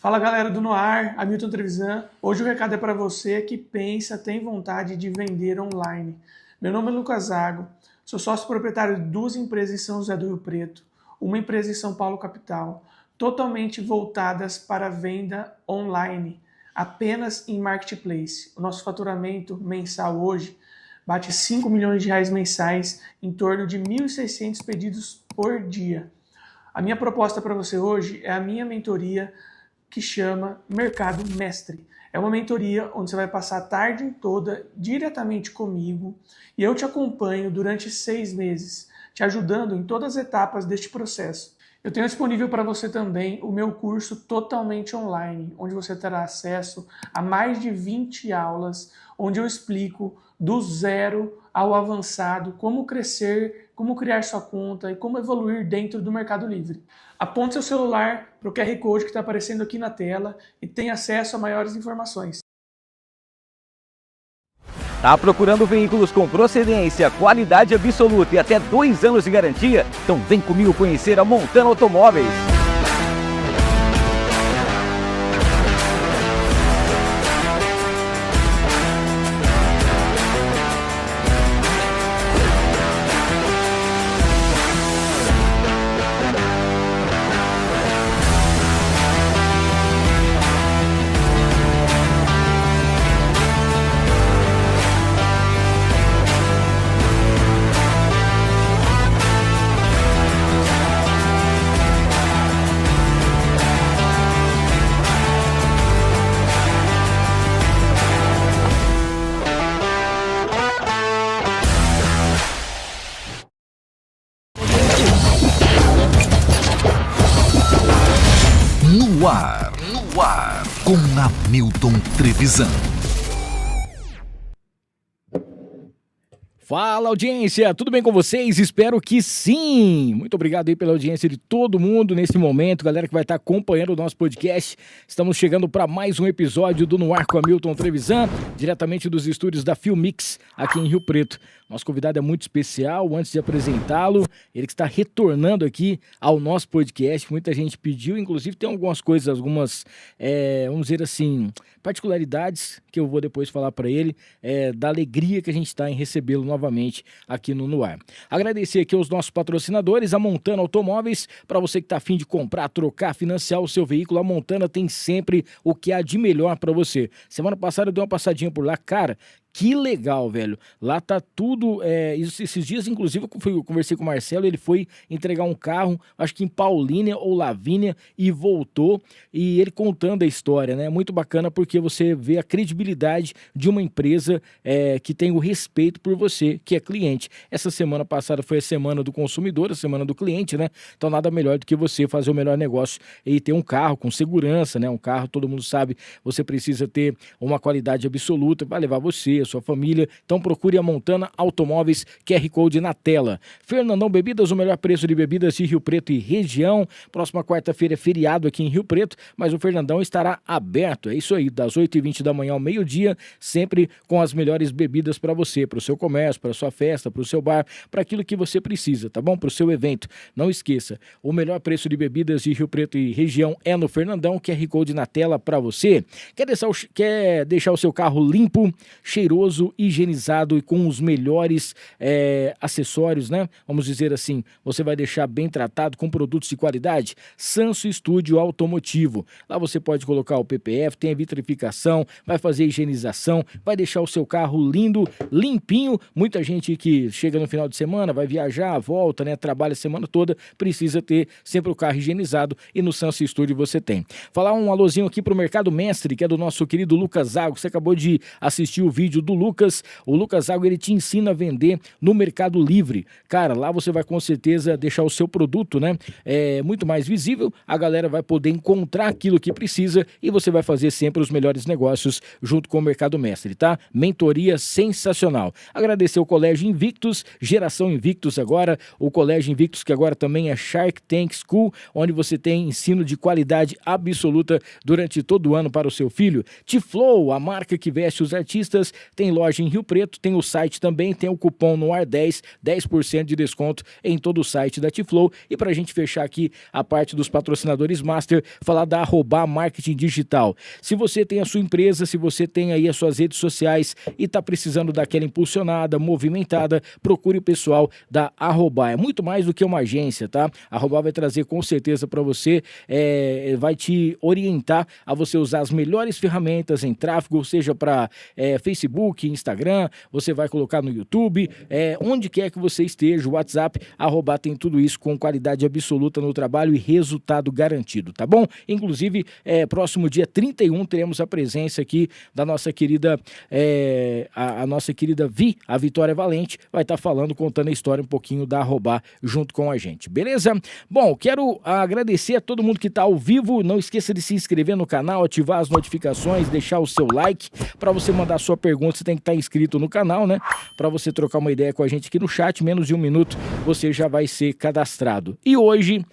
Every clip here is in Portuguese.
Fala galera do Noar, Hamilton Trevisan. Hoje o recado é para você que pensa, tem vontade de vender online. Meu nome é Lucas Zago, sou sócio proprietário de duas empresas em São José do Rio Preto, uma empresa em São Paulo capital, totalmente voltadas para venda online, apenas em marketplace. O nosso faturamento mensal hoje bate 5 milhões de reais mensais, em torno de 1.600 pedidos por dia. A minha proposta para você hoje é a minha mentoria que chama Mercado Mestre. É uma mentoria onde você vai passar a tarde toda diretamente comigo e eu te acompanho durante 6 meses, te ajudando em todas as etapas deste processo. Eu tenho disponível para você também o meu curso totalmente online, onde você terá acesso a mais de 20 aulas, onde eu explico do zero ao avançado como crescer, como criar sua conta e como evoluir dentro do Mercado Livre. Aponte seu celular para o QR Code que está aparecendo aqui na tela e tenha acesso a maiores informações. Tá procurando veículos com procedência, qualidade absoluta e até 2 anos de garantia? Então vem comigo conhecer a Montana Automóveis. No ar, com Hamilton Trevisan. Fala, audiência, tudo bem com vocês? Espero que sim! Muito obrigado aí pela audiência de todo mundo nesse momento, galera que vai estar acompanhando o nosso podcast. Estamos chegando para mais um episódio do No Ar com Hamilton Trevisan, diretamente dos estúdios da Filmix, aqui em Rio Preto. Nosso convidado é muito especial, antes de apresentá-lo, ele que está retornando aqui ao nosso podcast. Muita gente pediu, inclusive tem algumas coisas, vamos dizer assim, particularidades que eu vou depois falar para ele, da alegria que a gente está em recebê-lo novamente aqui no Noar. Agradecer aqui aos nossos patrocinadores, a Montana Automóveis. Para você que está a fim de comprar, trocar, financiar o seu veículo, a Montana tem sempre o que há de melhor para você. Semana passada eu dei uma passadinha por lá, cara. Que legal, velho. Lá tá tudo... esses dias, inclusive, eu conversei com o Marcelo, ele foi entregar um carro, acho que em Paulínia ou Lavínia, e voltou. E ele contando a história, né? Muito bacana porque você vê a credibilidade de uma empresa que tem o respeito por você, que é cliente. Essa semana passada foi a semana do consumidor, a semana do cliente, né? Então nada melhor do que você fazer o melhor negócio e ter um carro com segurança, né? Um carro, todo mundo sabe, você precisa ter uma qualidade absoluta, vai levar você, a sua família. Então procure a Montana Automóveis, QR Code na tela. Fernandão Bebidas, o melhor preço de bebidas de Rio Preto e região. Próxima quarta-feira é feriado aqui em Rio Preto, mas o Fernandão estará aberto. É isso aí, das 8h20 da manhã ao meio-dia, sempre com as melhores bebidas para você, para o seu comércio, para a sua festa, para o seu bar, para aquilo que você precisa, tá bom? Para o seu evento. Não esqueça, o melhor preço de bebidas de Rio Preto e região é no Fernandão, QR Code na tela para você. Quer deixar o seu carro limpo, cheiroso, higienizado e com os melhores acessórios, né? Vamos dizer assim, você vai deixar bem tratado com produtos de qualidade? Sanso Estúdio Automotivo. Lá você pode colocar o PPF, tem a vitrificação, vai fazer higienização, vai deixar o seu carro lindo, limpinho. Muita gente que chega no final de semana, vai viajar, volta, né? Trabalha a semana toda, precisa ter sempre o carro higienizado e no Sanso Estúdio você tem. Falar um alôzinho aqui pro Mercado Mestre, que é do nosso querido Lucas Zago. Você acabou de assistir o vídeo do Lucas. O Lucas Zago, ele te ensina a vender no Mercado Livre. Cara, lá você vai com certeza deixar o seu produto, né? Muito mais visível, a galera vai poder encontrar aquilo que precisa e você vai fazer sempre os melhores negócios junto com o Mercado Mestre, tá? Mentoria sensacional. Agradecer o Colégio Invictus, Geração Invictus agora, o Colégio Invictus que agora também é Shark Tank School, onde você tem ensino de qualidade absoluta durante todo o ano para o seu filho. Tiflow, a marca que veste os artistas, tem loja em Rio Preto, tem o site também, tem o cupom NOAR10, 10% de desconto em todo o site da T-Flow. E para a gente fechar aqui a parte dos patrocinadores master, falar da Arroba Marketing Digital. Se você tem a sua empresa, se você tem aí as suas redes sociais e está precisando daquela impulsionada, movimentada, procure o pessoal da Arroba. É muito mais do que uma agência, tá? A Arroba vai trazer com certeza para você, vai te orientar a você usar as melhores ferramentas em tráfego, seja para Facebook, Instagram, você vai colocar no YouTube, onde quer que você esteja, o WhatsApp, a Arroba tem tudo isso com qualidade absoluta no trabalho e resultado garantido, tá bom? Inclusive, próximo dia 31 teremos a presença aqui da nossa querida, a nossa querida a Vitória Valente, vai estar falando, contando a história um pouquinho da Arroba junto com a gente, beleza? Bom, quero agradecer a todo mundo que está ao vivo, não esqueça de se inscrever no canal, ativar as notificações, deixar o seu like, para você mandar a sua pergunta, você tem que estar inscrito no canal, né? Para você trocar uma ideia com a gente aqui no chat, menos de 1 minuto, você já vai ser cadastrado. E hoje,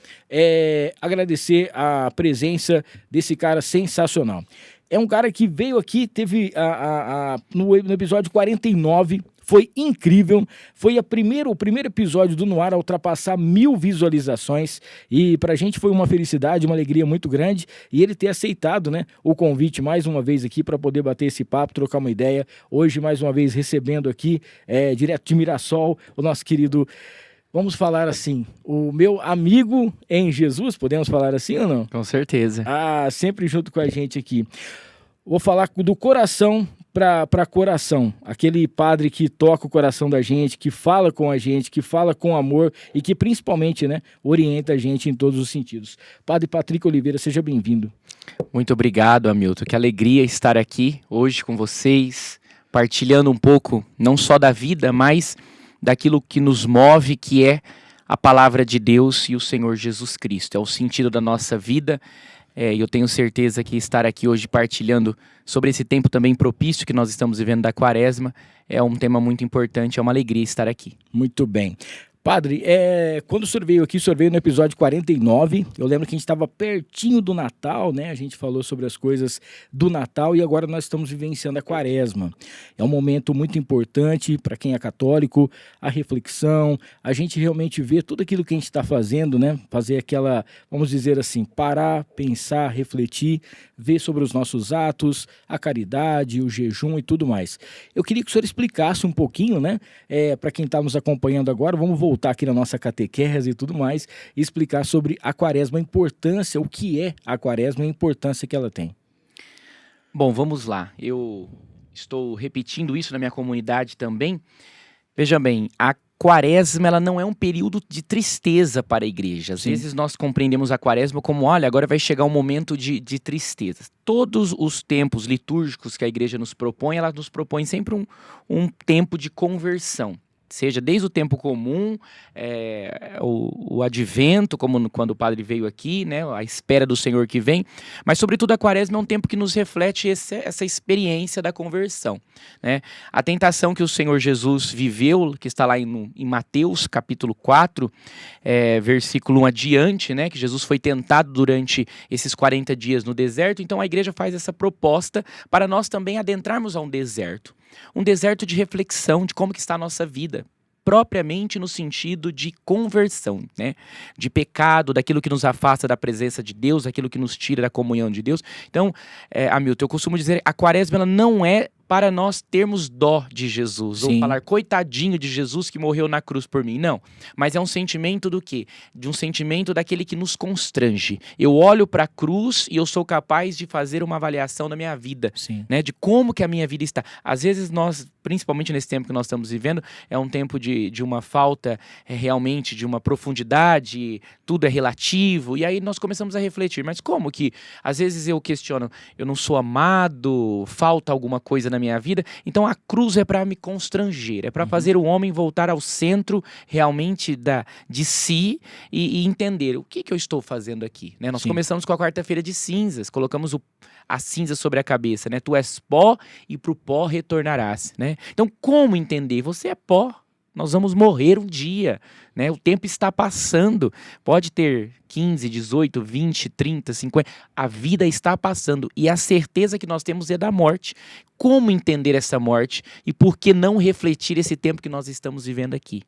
agradecer a presença desse cara sensacional. É um cara que veio aqui, teve no episódio 49, foi incrível, foi o primeiro episódio do No Ar a ultrapassar 1000 visualizações e pra gente foi uma felicidade, uma alegria muito grande e ele ter aceitado, né, o convite mais uma vez aqui para poder bater esse papo, trocar uma ideia. Hoje mais uma vez recebendo aqui, direto de Mirassol, o nosso querido, vamos falar assim, o meu amigo em Jesus, podemos falar assim ou não? Com certeza. Sempre junto com a gente aqui. Vou falar do coração para coração, aquele padre que toca o coração da gente, que fala com a gente, que fala com amor e que principalmente, né, orienta a gente em todos os sentidos. Padre Patrick Oliveira, seja bem-vindo. Muito obrigado, Hamilton. Que alegria estar aqui hoje com vocês, partilhando um pouco, não só da vida, mas daquilo que nos move, que é a palavra de Deus e o Senhor Jesus Cristo. É o sentido da nossa vida. E eu tenho certeza que estar aqui hoje partilhando sobre esse tempo também propício que nós estamos vivendo da Quaresma é um tema muito importante, é uma alegria estar aqui. Muito bem. Padre, quando o senhor veio aqui, o senhor veio no episódio 49, eu lembro que a gente estava pertinho do Natal, né? A gente falou sobre as coisas do Natal e agora nós estamos vivenciando a Quaresma. É um momento muito importante para quem é católico, a reflexão, a gente realmente ver tudo aquilo que a gente está fazendo, né? Fazer aquela, vamos dizer assim, parar, pensar, refletir, ver sobre os nossos atos, a caridade, o jejum e tudo mais. Eu queria que o senhor explicasse um pouquinho, né? Para quem está nos acompanhando agora, vamos voltar aqui na nossa catequese e tudo mais, e explicar sobre a Quaresma, a importância, o que é a Quaresma e a importância que ela tem. Bom, vamos lá. Eu estou repetindo isso na minha comunidade também. Veja bem, a Quaresma ela não é um período de tristeza para a igreja. Às vezes nós compreendemos a Quaresma como, olha, agora vai chegar um momento de tristeza. Todos os tempos litúrgicos que a igreja nos propõe, ela nos propõe sempre um tempo de conversão. Seja desde o tempo comum, o advento, como quando o padre veio aqui, né, a espera do Senhor que vem, mas sobretudo a Quaresma é um tempo que nos reflete essa experiência da conversão, né? A tentação que o Senhor Jesus viveu, que está lá em Mateus capítulo 4, versículo 1 adiante, né, que Jesus foi tentado durante esses 40 dias no deserto, então a igreja faz essa proposta para nós também adentrarmos a um deserto de reflexão de como que está a nossa vida, propriamente no sentido de conversão, né? De pecado, daquilo que nos afasta da presença de Deus, daquilo que nos tira da comunhão de Deus. Então, Hamilton, eu costumo dizer, a Quaresma ela não é para nós termos dó de Jesus, ou falar, coitadinho de Jesus que morreu na cruz por mim. Não, mas é um sentimento do quê? De um sentimento daquele que nos constrange. Eu olho para a cruz e eu sou capaz de fazer uma avaliação da minha vida, né? De como que a minha vida está. Às vezes nós, principalmente nesse tempo que nós estamos vivendo, é um tempo de uma falta realmente de uma profundidade, tudo é relativo, e aí nós começamos a refletir, mas como que, às vezes eu questiono, eu não sou amado, falta alguma coisa na minha vida, então a cruz é para me constranger, é para fazer o homem voltar ao centro realmente de si e entender o que eu estou fazendo aqui, né? Nós começamos com a quarta-feira de cinzas, colocamos a cinza sobre a cabeça, né? Tu és pó e pro pó retornarás, né? Então como entender? Você é pó. nós vamos morrer um dia, né? O tempo está passando, pode ter 15, 18, 20, 30, 50, a vida está passando e a certeza que nós temos é da morte. Como entender essa morte e por que não refletir esse tempo que nós estamos vivendo aqui?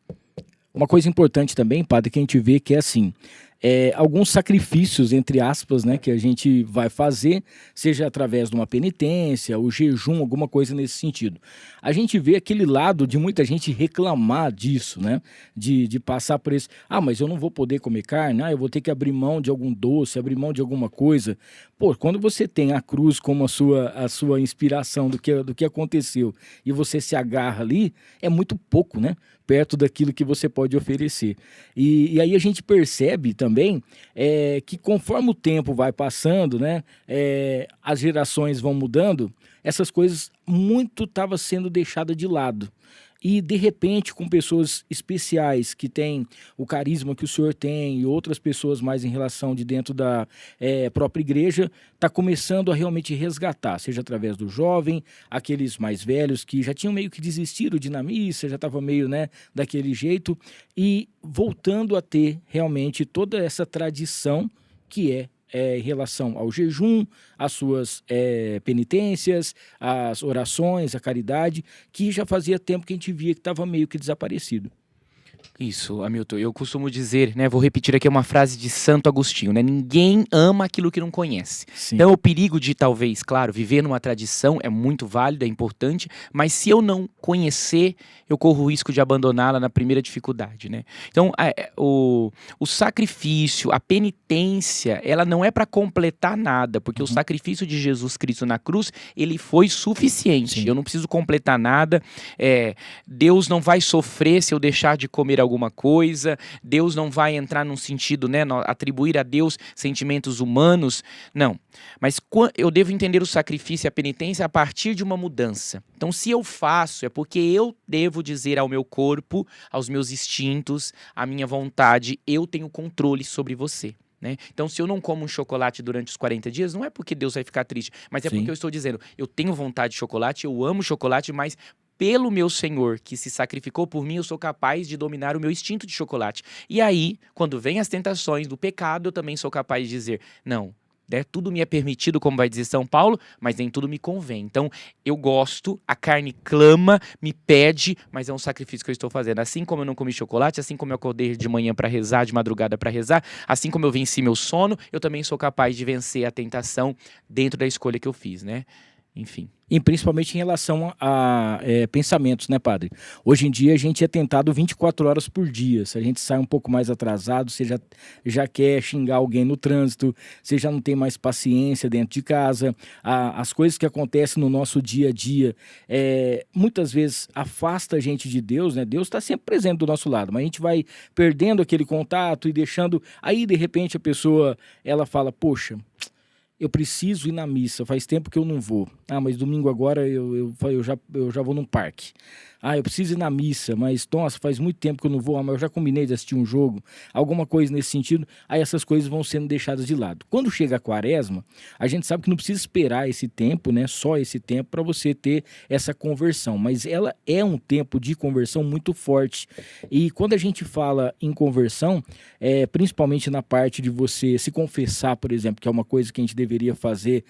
Uma coisa importante também, padre, que a gente vê que é assim, alguns sacrifícios, entre aspas, né, que a gente vai fazer, seja através de uma penitência, o jejum, alguma coisa nesse sentido. A gente vê aquele lado de muita gente reclamar disso, né, de passar por esse, mas eu não vou poder comer carne, eu vou ter que abrir mão de algum doce, abrir mão de alguma coisa. Pô, quando você tem a cruz como a sua inspiração do que aconteceu e você se agarra ali, é muito pouco, né, perto daquilo que você pode oferecer. E aí a gente percebe também que conforme o tempo vai passando, né, as gerações vão mudando, essas coisas muito estavam sendo deixadas de lado. E, de repente, com pessoas especiais que têm o carisma que o senhor tem e outras pessoas mais em relação de dentro da própria igreja, está começando a realmente resgatar, seja através do jovem, aqueles mais velhos que já tinham meio que desistido de ir na missa, já estava meio, né, daquele jeito, e voltando a ter realmente toda essa tradição que em relação ao jejum, às suas penitências, às orações, à caridade, que já fazia tempo que a gente via que estava meio que desaparecido. Isso, Hamilton, eu costumo dizer, né, vou repetir aqui uma frase de Santo Agostinho, né, ninguém ama aquilo que não conhece. Sim. Então o perigo de, talvez, claro, viver numa tradição é muito válido, é importante, mas se eu não conhecer, eu corro o risco de abandoná-la na primeira dificuldade, né? Então o sacrifício, a penitência, ela não é para completar nada, porque o sacrifício de Jesus Cristo na cruz, ele foi suficiente. Sim. Eu não preciso completar nada, Deus não vai sofrer se eu deixar de comer alguma coisa, Deus não vai entrar num sentido, né, atribuir a Deus sentimentos humanos, não. Mas eu devo entender o sacrifício e a penitência a partir de uma mudança. Então, se eu faço, é porque eu devo dizer ao meu corpo, aos meus instintos, à minha vontade, eu tenho controle sobre você. Né? Então, se eu não como um chocolate durante os 40 dias, não é porque Deus vai ficar triste, mas é Sim. porque eu estou dizendo, eu tenho vontade de chocolate, eu amo chocolate, mas pelo meu Senhor, que se sacrificou por mim, eu sou capaz de dominar o meu instinto de chocolate. E aí, quando vem as tentações do pecado, eu também sou capaz de dizer, não, tudo me é permitido, como vai dizer São Paulo, mas nem tudo me convém. Então, eu gosto, a carne clama, me pede, mas é um sacrifício que eu estou fazendo. Assim como eu não comi chocolate, assim como eu acordei de manhã para rezar, de madrugada para rezar, assim como eu venci meu sono, eu também sou capaz de vencer a tentação dentro da escolha que eu fiz, né? Enfim. E principalmente em relação a pensamentos, né, padre? Hoje em dia a gente é tentado 24 horas por dia. Se a gente sai um pouco mais atrasado, você já quer xingar alguém no trânsito, você já não tem mais paciência dentro de casa. As coisas que acontecem no nosso dia a dia, muitas vezes afasta a gente de Deus, né? Deus está sempre presente do nosso lado, mas a gente vai perdendo aquele contato e deixando... Aí, de repente, a pessoa, ela fala, poxa... Eu preciso ir na missa, faz tempo que eu não vou. Mas domingo agora eu já vou num parque. Eu preciso ir na missa, mas nossa, faz muito tempo que eu não vou, mas eu já combinei de assistir um jogo, alguma coisa nesse sentido. Aí essas coisas vão sendo deixadas de lado. Quando chega a quaresma, a gente sabe que não precisa esperar esse tempo, né? Só esse tempo para você ter essa conversão, mas ela é um tempo de conversão muito forte. E quando a gente fala em conversão, principalmente na parte de você se confessar, por exemplo, que é uma coisa que a gente deveria fazer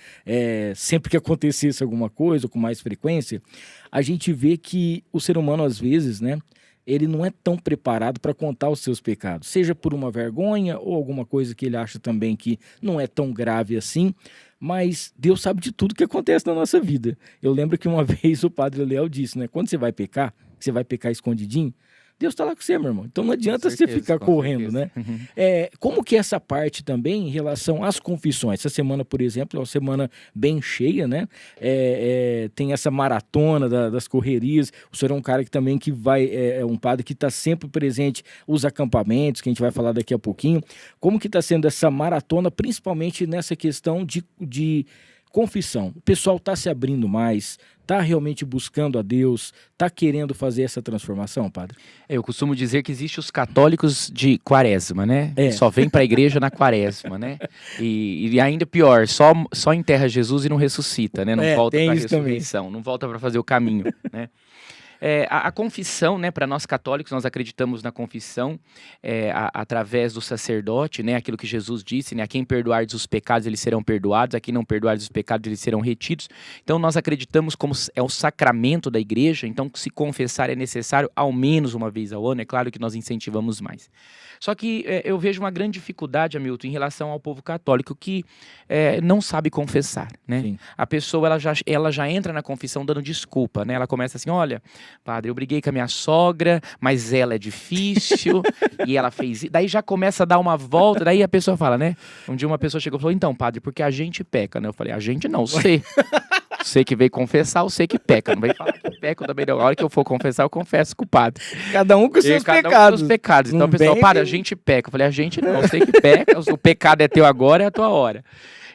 sempre que acontecesse alguma coisa, com mais frequência, a gente vê que o ser humano, às vezes, né, ele não é tão preparado para contar os seus pecados, seja por uma vergonha ou alguma coisa que ele acha também que não é tão grave assim, mas Deus sabe de tudo que acontece na nossa vida. Eu lembro que uma vez o padre Léo disse, né, quando você vai pecar escondidinho, Deus está lá com você, meu irmão. Então não adianta você ficar correndo, né? Como que é essa parte também em relação às confissões? Essa semana, por exemplo, é uma semana bem cheia, né? Tem essa maratona das correrias. O senhor é um cara que também que vai, é um padre que está sempre presente, os acampamentos, que a gente vai falar daqui a pouquinho. Como que está sendo essa maratona, principalmente nessa questão de confissão? O pessoal está se abrindo mais, está realmente buscando a Deus, está querendo fazer essa transformação, padre? Eu costumo dizer que existem os católicos de quaresma, né? Só vem para a igreja na quaresma, né? E ainda pior, só enterra Jesus e não ressuscita, né? Não volta para a ressurreição, não volta para fazer o caminho, né? A confissão, né, para nós católicos, nós acreditamos na confissão através do sacerdote, né, aquilo que Jesus disse, né, a quem perdoardes os pecados, eles serão perdoados, a quem não perdoardes os pecados, eles serão retidos. Então, nós acreditamos como é o sacramento da igreja, então, se confessar é necessário ao menos uma vez ao ano, é claro que nós incentivamos mais. Só que eu vejo uma grande dificuldade, Hamilton, em relação ao povo católico que não sabe confessar, né? Sim. A pessoa, ela já entra na confissão dando desculpa, né? Ela começa assim, olha, padre, eu briguei com a minha sogra, mas ela é difícil, e ela fez isso. Daí já começa a dar uma volta, daí a pessoa fala, né? Um dia uma pessoa chegou e falou, então, padre, porque a gente peca, né? Eu falei, a gente não, você. Você que veio confessar, você que peca. Não veio falar que peca também. A hora que eu for confessar, eu confesso com o padre. Cada um com os seus pecados. Cada um com seus pecados. Então, Não o pessoal, vem padre, a gente peca. Eu falei, a gente não, você que peca. O pecado é teu agora, é a tua hora.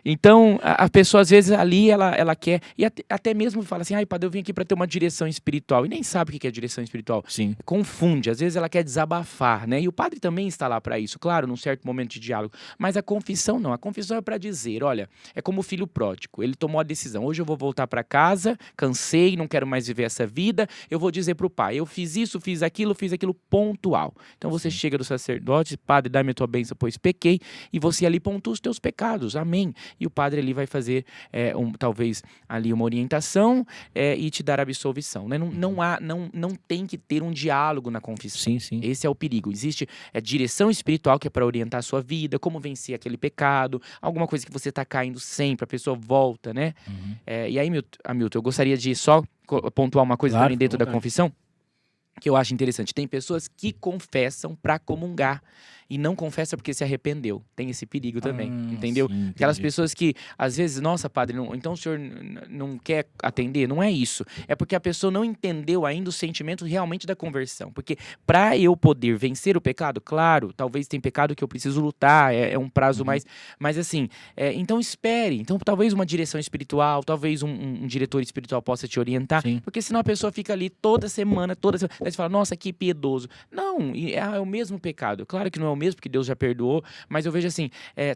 Então, a pessoa, às vezes, ali, ela quer... E até mesmo fala assim, ai, padre, eu vim aqui para ter uma direção espiritual. E nem sabe o que é direção espiritual. Sim. Confunde. Às vezes, ela quer desabafar, né? E o padre também está lá para isso, claro, num certo momento de diálogo. Mas a confissão não. A confissão é para dizer, olha, é como o filho pródigo. Ele tomou a decisão. Hoje eu vou voltar para casa, cansei, não quero mais viver essa vida. Eu vou dizer para o pai, eu fiz isso, fiz aquilo pontual. Então, você chega do sacerdote, padre, dá-me a tua bênção, pois pequei. E você ali pontua os teus pecados. Amém. E o padre ali vai fazer talvez ali uma orientação e te dar a absolvição, né? Não tem que ter um diálogo na confissão. Sim, sim. Esse é o perigo. Existe direção espiritual que é para orientar a sua vida, como vencer aquele pecado, alguma coisa que você está caindo sempre, a pessoa volta, né? Uhum. E aí, Hamilton, eu gostaria de só pontuar uma coisa também dentro da confissão, que eu acho interessante. Tem pessoas que confessam para comungar e não confessa porque se arrependeu. Tem esse perigo também, entendeu? Sim, Aquelas pessoas que, às vezes, nossa, padre, então o senhor não quer atender? Não é isso. É porque a pessoa não entendeu ainda o sentimento realmente da conversão. Porque para eu poder vencer o pecado, claro, talvez tem pecado que eu preciso lutar, é um prazo mais... Mas assim, então espere. Então talvez uma direção espiritual, talvez um diretor espiritual possa te orientar. Sim. Porque senão a pessoa fica ali toda semana. Aí você fala, nossa, que piedoso. Não, é o mesmo pecado. Claro que não é o mesmo, porque Deus já perdoou, mas eu vejo assim,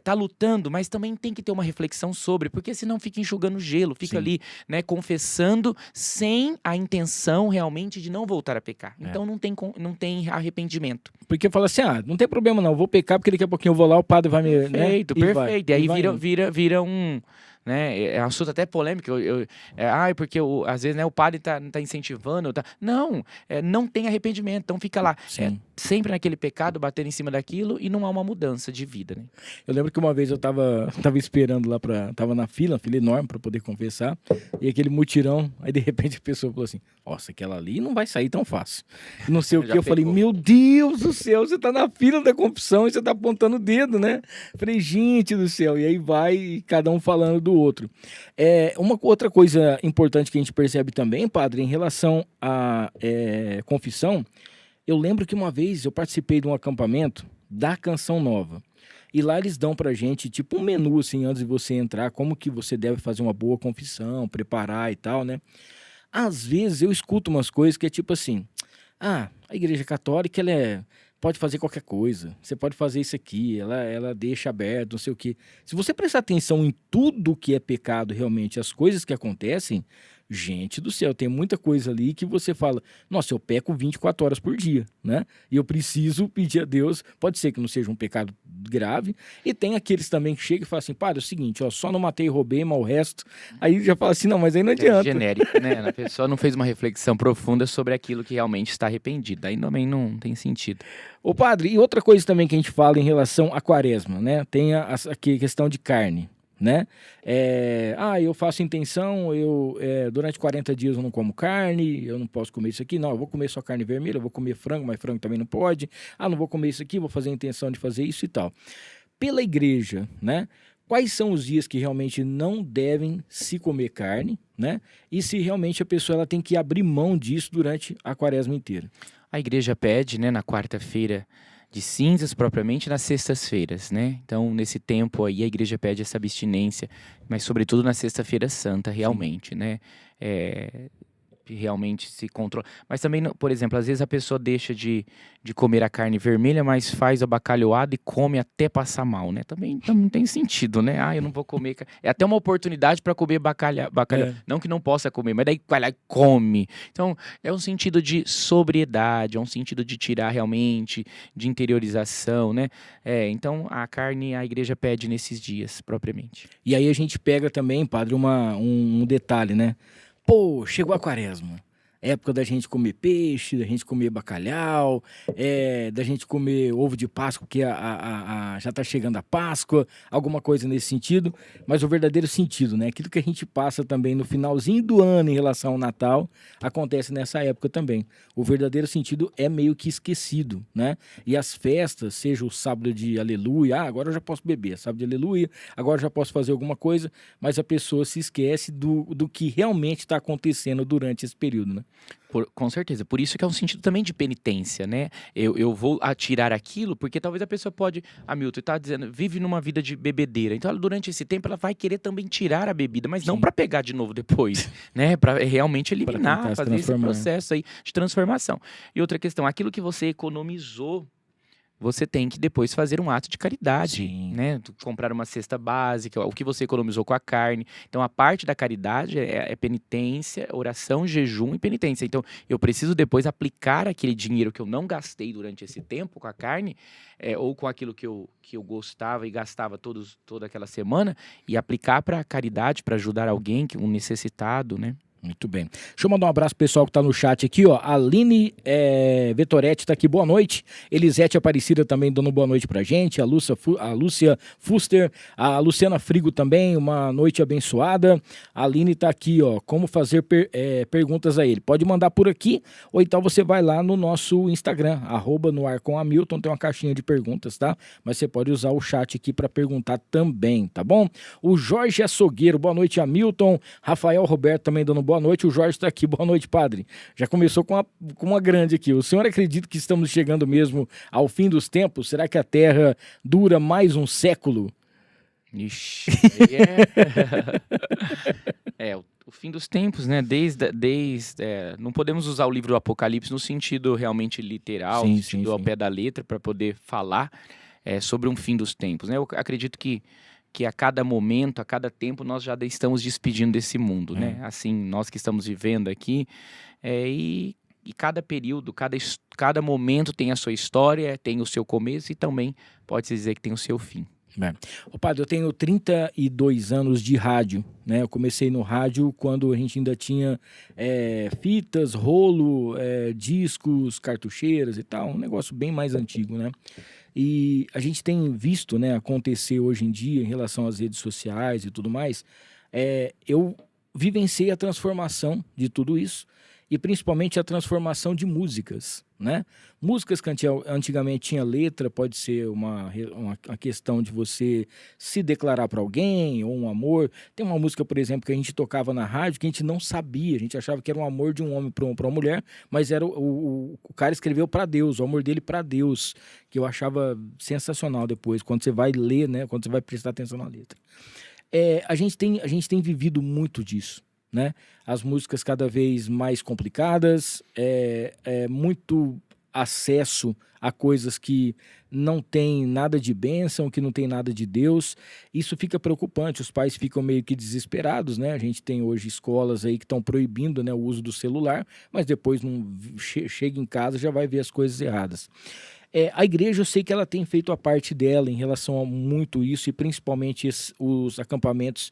tá lutando, mas também tem que ter uma reflexão sobre, porque senão fica enxugando gelo, fica ali, né, confessando sem a intenção realmente de não voltar a pecar. Então não tem arrependimento. Porque fala assim, não tem problema não, eu vou pecar porque daqui a pouquinho eu vou lá, o padre vai me... Perfeito, né? perfeito. E aí vira um... Né? É um assunto até polêmico. Porque às vezes, né, o padre tá incentivando. Não tem arrependimento. Então fica lá, sempre naquele pecado, batendo em cima daquilo e não há uma mudança de vida. Né? Eu lembro que uma vez eu tava esperando lá tava na fila enorme para poder confessar, e aquele mutirão, aí de repente a pessoa falou assim, nossa, aquela ali não vai sair tão fácil. Não sei o que, eu falei, meu Deus do céu, você tá na fila da confissão e você tá apontando o dedo, né? Falei, gente do céu, e aí vai cada um falando do outro. Uma outra coisa importante que a gente percebe também, padre, em relação à confissão, eu lembro que uma vez eu participei de um acampamento da Canção Nova. E lá eles dão pra gente, tipo, um menu, assim, antes de você entrar, como que você deve fazer uma boa confissão, preparar e tal, né? Às vezes eu escuto umas coisas que é tipo assim, a Igreja Católica, ela pode fazer qualquer coisa, você pode fazer isso aqui, ela deixa aberto, não sei o quê. Se você prestar atenção em tudo que é pecado realmente, as coisas que acontecem, gente do céu, tem muita coisa ali que você fala, nossa, eu peco 24 horas por dia, né? E eu preciso pedir a Deus, pode ser que não seja um pecado grave, e tem aqueles também que chegam e falam assim, padre, é o seguinte, só não matei e roubei, mas o resto, aí já fala assim, não, mas aí não adianta. É genérico, né? A pessoa não fez uma reflexão profunda sobre aquilo que realmente está arrependida, aí também não tem sentido. Ô padre, e outra coisa também que a gente fala em relação à quaresma, né? Tem a questão de carne, né? Eu faço intenção, durante 40 dias eu não como carne, eu não posso comer isso aqui, não, eu vou comer só carne vermelha, eu vou comer frango, mas frango também não pode, não vou comer isso aqui, vou fazer a intenção de fazer isso e tal. Pela igreja, né? Quais são os dias que realmente não devem se comer carne, né? E se realmente a pessoa ela tem que abrir mão disso durante a quaresma inteira? A igreja pede, né, na quarta-feira de cinzas, propriamente nas sextas-feiras, né? Então, nesse tempo aí, a igreja pede essa abstinência, mas sobretudo na sexta-feira santa, realmente, né? realmente se controla. Mas também, por exemplo, às vezes a pessoa deixa de comer a carne vermelha, mas faz a bacalhoada e come até passar mal, né? Também não tem sentido, né? Eu não vou comer. É até uma oportunidade para comer bacalhau. Não que não possa comer, mas daí vai lá e come. Então, é um sentido de sobriedade, é um sentido de tirar realmente, de interiorização, né? Então, a carne a igreja pede nesses dias, propriamente. E aí a gente pega também, padre, um detalhe, né? Pô, chegou a quaresma. Época da gente comer peixe, da gente comer bacalhau, da gente comer ovo de Páscoa, porque já está chegando a Páscoa, alguma coisa nesse sentido. Mas o verdadeiro sentido, né? Aquilo que a gente passa também no finalzinho do ano em relação ao Natal, acontece nessa época também. O verdadeiro sentido é meio que esquecido, né? E as festas, seja o sábado de aleluia, agora eu já posso beber, sábado de aleluia, agora eu já posso fazer alguma coisa, mas a pessoa se esquece do que realmente está acontecendo durante esse período, né? Com certeza, por isso que é um sentido também de penitência, né? Eu vou atirar aquilo, porque talvez a pessoa pode, Milton está dizendo, vive numa vida de bebedeira, então durante esse tempo ela vai querer também tirar a bebida, mas não para pegar de novo depois, né? Para realmente eliminar, fazer esse processo aí de transformação. E outra questão, aquilo que você economizou, você tem que depois fazer um ato de caridade, né? Comprar uma cesta básica, o que você economizou com a carne. Então, a parte da caridade é penitência, oração, jejum e penitência. Então, eu preciso depois aplicar aquele dinheiro que eu não gastei durante esse tempo com a carne, ou com aquilo que eu gostava e gastava toda aquela semana, e aplicar para a caridade, para ajudar alguém, um necessitado, né? Muito bem. Deixa eu mandar um abraço pro pessoal que tá no chat aqui, ó. A Aline Vetoretti tá aqui, boa noite. Elisete Aparecida também dando boa noite pra gente. A Lúcia Fuster. A Luciana Frigo também, uma noite abençoada. A Aline tá aqui, ó. Como fazer perguntas a ele. Pode mandar por aqui, ou então você vai lá no nosso Instagram, @noarcomhamilton, tem uma caixinha de perguntas, tá? Mas você pode usar o chat aqui pra perguntar também, tá bom? O Jorge Açougueiro, boa noite, Hamilton. Rafael Roberto também dando boa noite, o Jorge está aqui. Boa noite, padre. Já começou com uma grande aqui. O senhor acredita que estamos chegando mesmo ao fim dos tempos? Será que a Terra dura mais um século? Ixi, o fim dos tempos, né? Não podemos usar o livro do Apocalipse no sentido realmente literal, no sentido ao pé da letra, para poder falar sobre um fim dos tempos, né? Eu acredito que a cada momento, a cada tempo, nós já estamos despedindo desse mundo, né? Assim, nós que estamos vivendo aqui, e cada período, cada momento tem a sua história, tem o seu começo e também pode-se dizer que tem o seu fim. Ô padre, eu tenho 32 anos de rádio, né? Eu comecei no rádio quando a gente ainda tinha fitas, rolo, discos, cartucheiras e tal, um negócio bem mais antigo, né? E a gente tem visto, né, acontecer hoje em dia em relação às redes sociais e tudo mais. Eu vivenciei a transformação de tudo isso e principalmente a transformação de músicas, né? Músicas que antigamente tinha letra, pode ser uma questão de você se declarar para alguém ou um amor. Tem uma música, por exemplo, que a gente tocava na rádio que a gente não sabia, a gente achava que era um amor de um homem para uma mulher, mas era o cara escreveu para Deus, o amor dele para Deus, que eu achava sensacional depois, quando você vai ler, né? Quando você vai prestar atenção na letra. A gente tem vivido muito disso, né? As músicas cada vez mais complicadas, muito acesso a coisas que não tem nada de bênção, que não tem nada de Deus. Isso fica preocupante, os pais ficam meio que desesperados, né? A gente tem hoje escolas aí que estão proibindo, né, o uso do celular, mas depois chega em casa e já vai ver as coisas erradas. A igreja, eu sei que ela tem feito a parte dela em relação a muito isso, e principalmente os acampamentos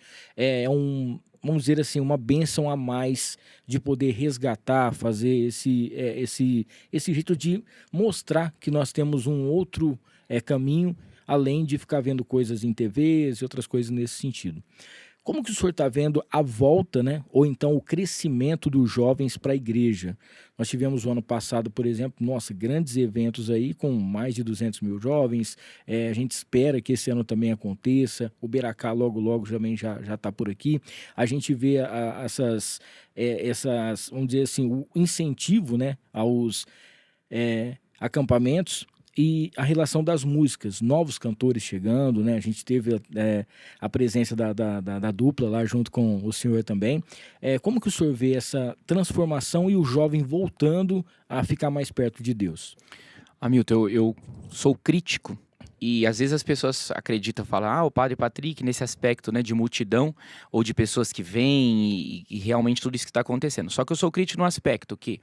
vamos dizer assim, uma bênção a mais de poder resgatar, fazer esse jeito de mostrar que nós temos um outro caminho, além de ficar vendo coisas em TVs e outras coisas nesse sentido. Como que o senhor está vendo a volta, né, ou então o crescimento dos jovens para a igreja? Nós tivemos o ano passado, por exemplo, grandes eventos aí com mais de 200 mil jovens. A gente espera que esse ano também aconteça. O Beracá logo também já está por aqui. A gente vê essas, vamos dizer assim, o incentivo, né, aos acampamentos. E a relação das músicas, novos cantores chegando, né? A gente teve a presença da dupla lá junto com o senhor também. Como que o senhor vê essa transformação e o jovem voltando a ficar mais perto de Deus? Hamilton, eu sou crítico. E às vezes as pessoas acreditam, falam, o Padre Patrick, nesse aspecto, né, de multidão, ou de pessoas que vêm e realmente tudo isso que está acontecendo. Só que eu sou crítico no aspecto que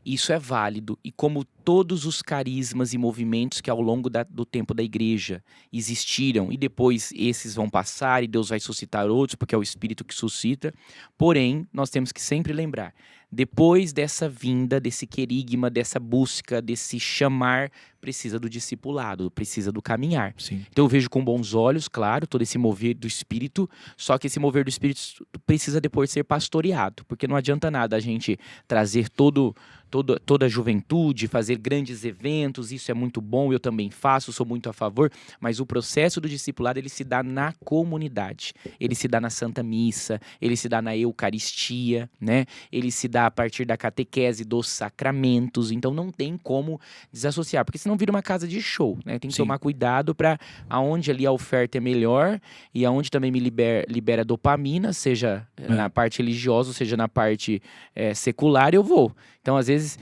isso é válido, e como todos os carismas e movimentos que ao longo do tempo da igreja existiram, e depois esses vão passar e Deus vai suscitar outros, porque é o Espírito que suscita. Porém, nós temos que sempre lembrar, depois dessa vinda, desse querigma, dessa busca, desse chamar, precisa do discipulado, precisa do caminhar. Sim. Então eu vejo com bons olhos, claro, todo esse mover do Espírito, só que esse mover do Espírito precisa depois ser pastoreado, porque não adianta nada a gente trazer toda a juventude, fazer grandes eventos, isso é muito bom, eu também faço, sou muito a favor, mas o processo do discipulado, ele se dá na comunidade, ele se dá na Santa Missa, ele se dá na Eucaristia, né? Ele se dá a partir da catequese dos sacramentos, então não tem como desassociar, porque senão vira uma casa de show, né? Tem que Sim. tomar cuidado para aonde ali a oferta é melhor e aonde também me libera dopamina, seja na parte religiosa, seja na parte secular, eu vou. Então, às vezes,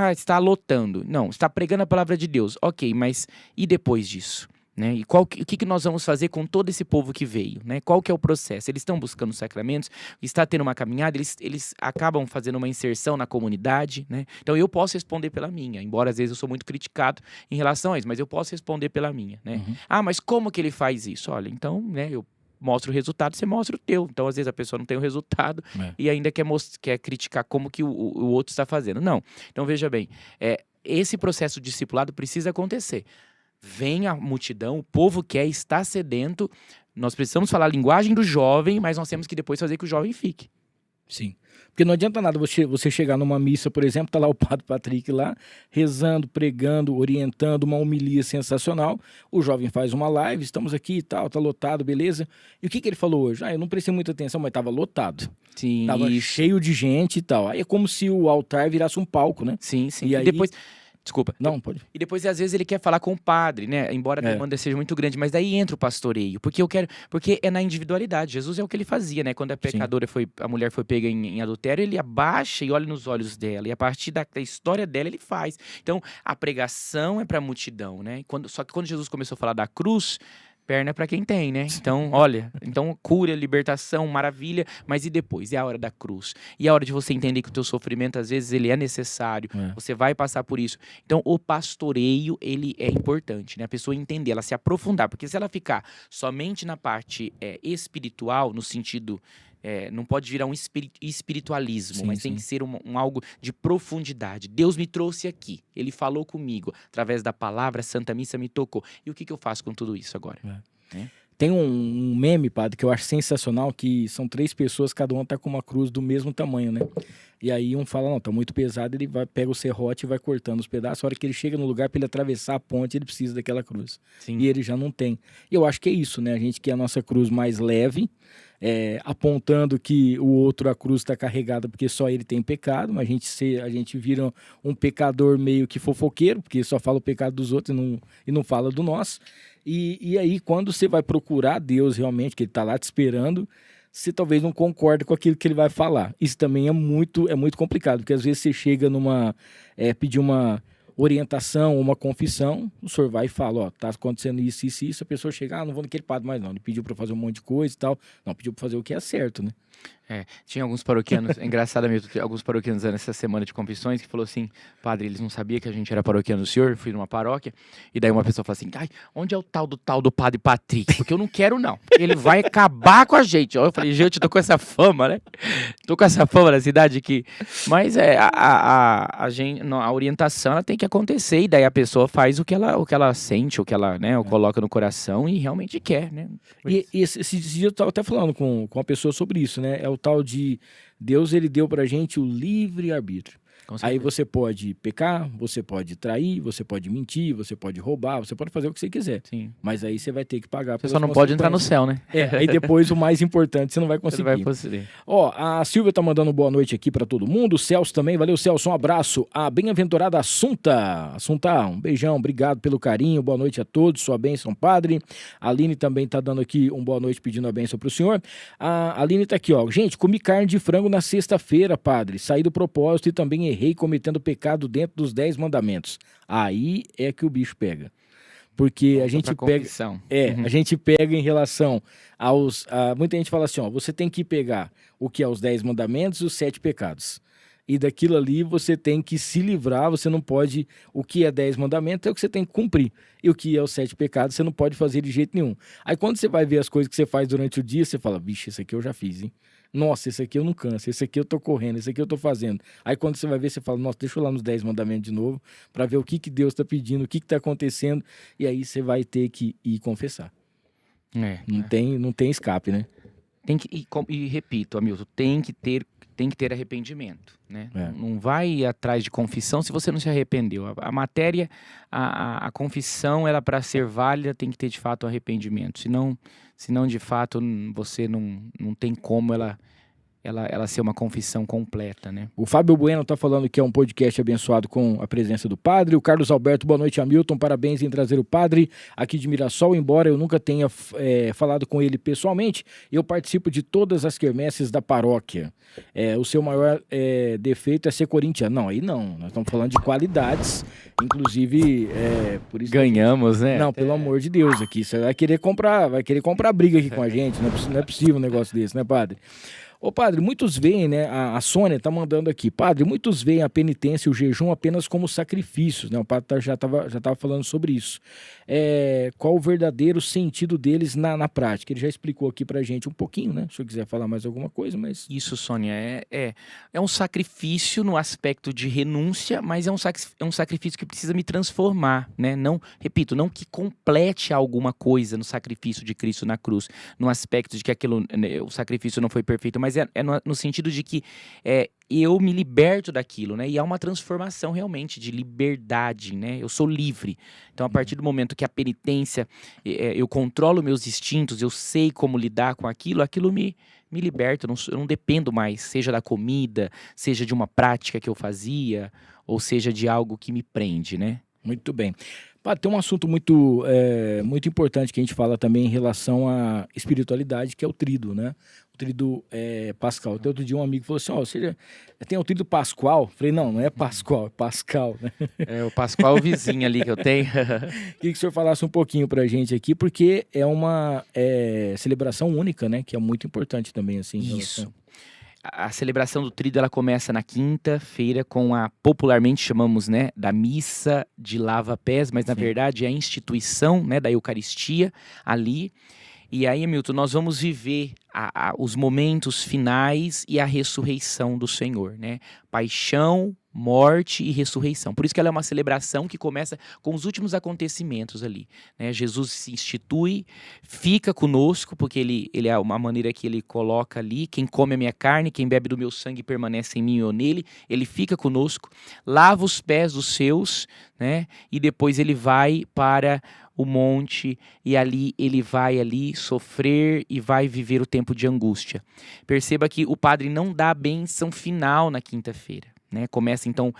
está lotando. Não, está pregando a palavra de Deus. Ok, mas e depois disso? Né? E o que nós vamos fazer com todo esse povo que veio? Né? Qual que é o processo? Eles estão buscando sacramentos, está tendo uma caminhada, eles acabam fazendo uma inserção na comunidade. Né? Então, eu posso responder pela minha, embora às vezes eu sou muito criticado em relação a isso, mas eu posso responder pela minha. Né? Uhum. Mas como que ele faz isso? Olha, então, né, eu mostra o resultado, você mostra o teu. Então, às vezes, a pessoa não tem o resultado e ainda quer criticar como que o outro está fazendo. Não. Então, veja bem, esse processo de discipulado precisa acontecer. Vem a multidão, o povo quer, está sedento, nós precisamos falar a linguagem do jovem, mas nós temos que depois fazer que o jovem fique. Sim. Porque não adianta nada você chegar numa missa, por exemplo, tá lá o Padre Patrick lá, rezando, pregando, orientando, uma homilia sensacional. O jovem faz uma live, estamos aqui e tal, tá lotado, beleza? E o que ele falou hoje? Eu não prestei muita atenção, mas tava lotado. Sim, tava cheio de gente e tal. Aí é como se o altar virasse um palco, né? Sim. E aí... depois... Desculpa. Não, pode. E depois, às vezes, ele quer falar com o padre, né? Embora a demanda seja muito grande, mas daí entra o pastoreio. Porque é na individualidade. Jesus é o que ele fazia, né? Quando a mulher foi pega em adultério, ele abaixa e olha nos olhos dela. E a partir da história dela, ele faz. Então, a pregação é para a multidão, né? Só que quando Jesus começou a falar da cruz, perna é para quem tem, né? Então, olha, cura, libertação, maravilha, mas e depois? E a hora da cruz? E a hora de você entender que o teu sofrimento, às vezes, ele é necessário, você vai passar por isso. Então, o pastoreio, ele é importante, né? A pessoa entender, ela se aprofundar, porque se ela ficar somente na parte espiritual, no sentido... não pode virar um espiritualismo, mas tem que ser um algo de profundidade. Deus me trouxe aqui, Ele falou comigo, através da palavra, a Santa Missa me tocou. E o que eu faço com tudo isso agora? Tem um meme, padre, que eu acho sensacional, que são 3 pessoas, cada uma tá com uma cruz do mesmo tamanho, né? E aí um fala, não, tá muito pesado, ele pega o serrote e vai cortando os pedaços. A hora que ele chega no lugar para ele atravessar a ponte, ele precisa daquela cruz. Sim. E ele já não tem. E eu acho que é isso, né? A gente quer a nossa cruz mais leve, apontando que o outro, a cruz está carregada porque só ele tem pecado, mas a gente vira um pecador meio que fofoqueiro, porque só fala o pecado dos outros e não fala do nosso. E aí, quando você vai procurar Deus realmente, que Ele está lá te esperando, você talvez não concorde com aquilo que Ele vai falar. Isso também é muito complicado, porque às vezes você chega pedir uma orientação, uma confissão, o senhor vai e fala, tá acontecendo isso, a pessoa chega, não vou naquele padre mais não, ele pediu para fazer um monte de coisa e tal, não, pediu para fazer o que é certo, né? Tinha alguns paroquianos, é engraçado mesmo, alguns paroquianos nessa semana de confissões que falou assim, padre, eles não sabiam que a gente era paroquiano do senhor, fui numa paróquia, e daí uma pessoa falou assim, onde é o tal do Padre Patrick? Porque eu não quero não, ele vai acabar com a gente. Eu falei, gente, eu tô com essa fama, né? Tô com essa fama na cidade aqui. Mas a orientação ela tem que acontecer, e daí a pessoa faz o que ela sente, o que ela, né, coloca no coração e realmente quer, né? E esse dia eu tava até falando com uma pessoa sobre isso, né? É o tal de Deus, ele deu pra gente o livre-arbítrio. Com Aí certeza. você pode pecar, você pode trair, você pode mentir, você pode roubar, você pode fazer o que você quiser. Sim. Mas aí você vai ter que pagar Você pelas só não pode entrar no consequências. céu, né? Aí depois o mais importante você não vai Você não vai conseguir. conseguir. Ó, a Silvia tá mandando boa noite aqui pra todo mundo. O Celso também, valeu Celso, um abraço. A bem-aventurada Assunta, um beijão, obrigado pelo carinho, boa noite a todos, sua bênção, padre. A Aline também tá dando aqui um boa noite pedindo a bênção pro senhor. A Aline tá aqui, ó, gente, comi carne de frango na sexta-feira, padre, saí do propósito e também errei cometendo pecado dentro dos 10 mandamentos. Aí é que o bicho pega. Porque a gente pega... A gente pega em relação aos... muita gente fala assim, ó, você tem que pegar o que é os 10 mandamentos e os 7 pecados. E daquilo ali você tem que se livrar, você não pode... O que é 10 mandamentos é o que você tem que cumprir. E o que é os 7 pecados você não pode fazer de jeito nenhum. Aí quando você vai ver as coisas que você faz durante o dia, você fala, bicho, isso aqui eu já fiz, hein? Nossa, esse aqui eu não canso, esse aqui eu tô correndo, esse aqui eu tô fazendo. Aí quando você vai ver, você fala, nossa, deixa eu lá nos 10 mandamentos de novo, pra ver o que Deus tá pedindo, o que tá acontecendo, e aí você vai ter que ir confessar. Não tem escape, né? Tem que, e repito, Hamilton, tem que ter arrependimento, né? Não vai atrás de confissão se você não se arrependeu. A matéria, a confissão, ela para ser válida tem que ter de fato arrependimento. Senão de fato você não tem como ela ser uma confissão completa, né? O Fábio Bueno tá falando que é um podcast abençoado com a presença do padre. O Carlos Alberto, boa noite, Hamilton. Parabéns em trazer o padre aqui de Mirassol. Embora eu nunca tenha falado com ele pessoalmente, eu participo de todas as quermesses da paróquia. O seu maior defeito é ser corintiano. Não, aí não. Nós estamos falando de qualidades. Inclusive, por isso... Ganhamos, né? Não, pelo amor de Deus, aqui. Você vai querer comprar briga aqui com a gente. Não é possível um negócio desse, né, padre? Ô padre, muitos veem, né, a Sônia tá mandando aqui, padre, muitos veem a penitência e o jejum apenas como sacrifícios, né, o padre já tava falando sobre isso. Qual o verdadeiro sentido deles na prática? Ele já explicou aqui pra gente um pouquinho, né, se eu quiser falar mais alguma coisa, mas... Isso, Sônia, é um sacrifício no aspecto de renúncia, mas é um sacrifício que precisa me transformar, né, não, repito, não que complete alguma coisa no sacrifício de Cristo na cruz, no aspecto de que o sacrifício não foi perfeito, mas no sentido de que eu me liberto daquilo, né? E há uma transformação realmente de liberdade, né? Eu sou livre. Então, a partir do momento que a penitência, eu controlo meus instintos, eu sei como lidar com aquilo me liberta, eu não dependo mais, seja da comida, seja de uma prática que eu fazia, ou seja de algo que me prende, né? Muito bem. Tem um assunto muito importante que a gente fala também em relação à espiritualidade, que é o tríduo, né? O tríduo pascal. Até outro dia um amigo falou assim, você tem o tríduo pascual? Eu falei, não é pascual, é pascal, né? O pascual vizinho ali que eu tenho. Queria que o senhor falasse um pouquinho pra gente aqui, porque é uma celebração única, né? Que é muito importante também, assim. Isso. A celebração do tríduo, ela começa na quinta-feira com popularmente chamamos, né, da missa de lava-pés, mas na verdade é a instituição, né, da Eucaristia ali. E aí, Hamilton, nós vamos viver os momentos finais e a ressurreição do Senhor, né? Paixão, morte e ressurreição. Por isso que ela é uma celebração que começa com os últimos acontecimentos ali, né? Jesus se institui, fica conosco, porque ele é uma maneira que ele coloca ali, quem come a minha carne, quem bebe do meu sangue permanece em mim e eu nele, ele fica conosco, lava os pés dos seus, né? E depois ele vai para o monte e ali ele vai sofrer e vai viver o tempo de angústia. Perceba que o padre não dá a bênção final na quinta-feira, né? Começa então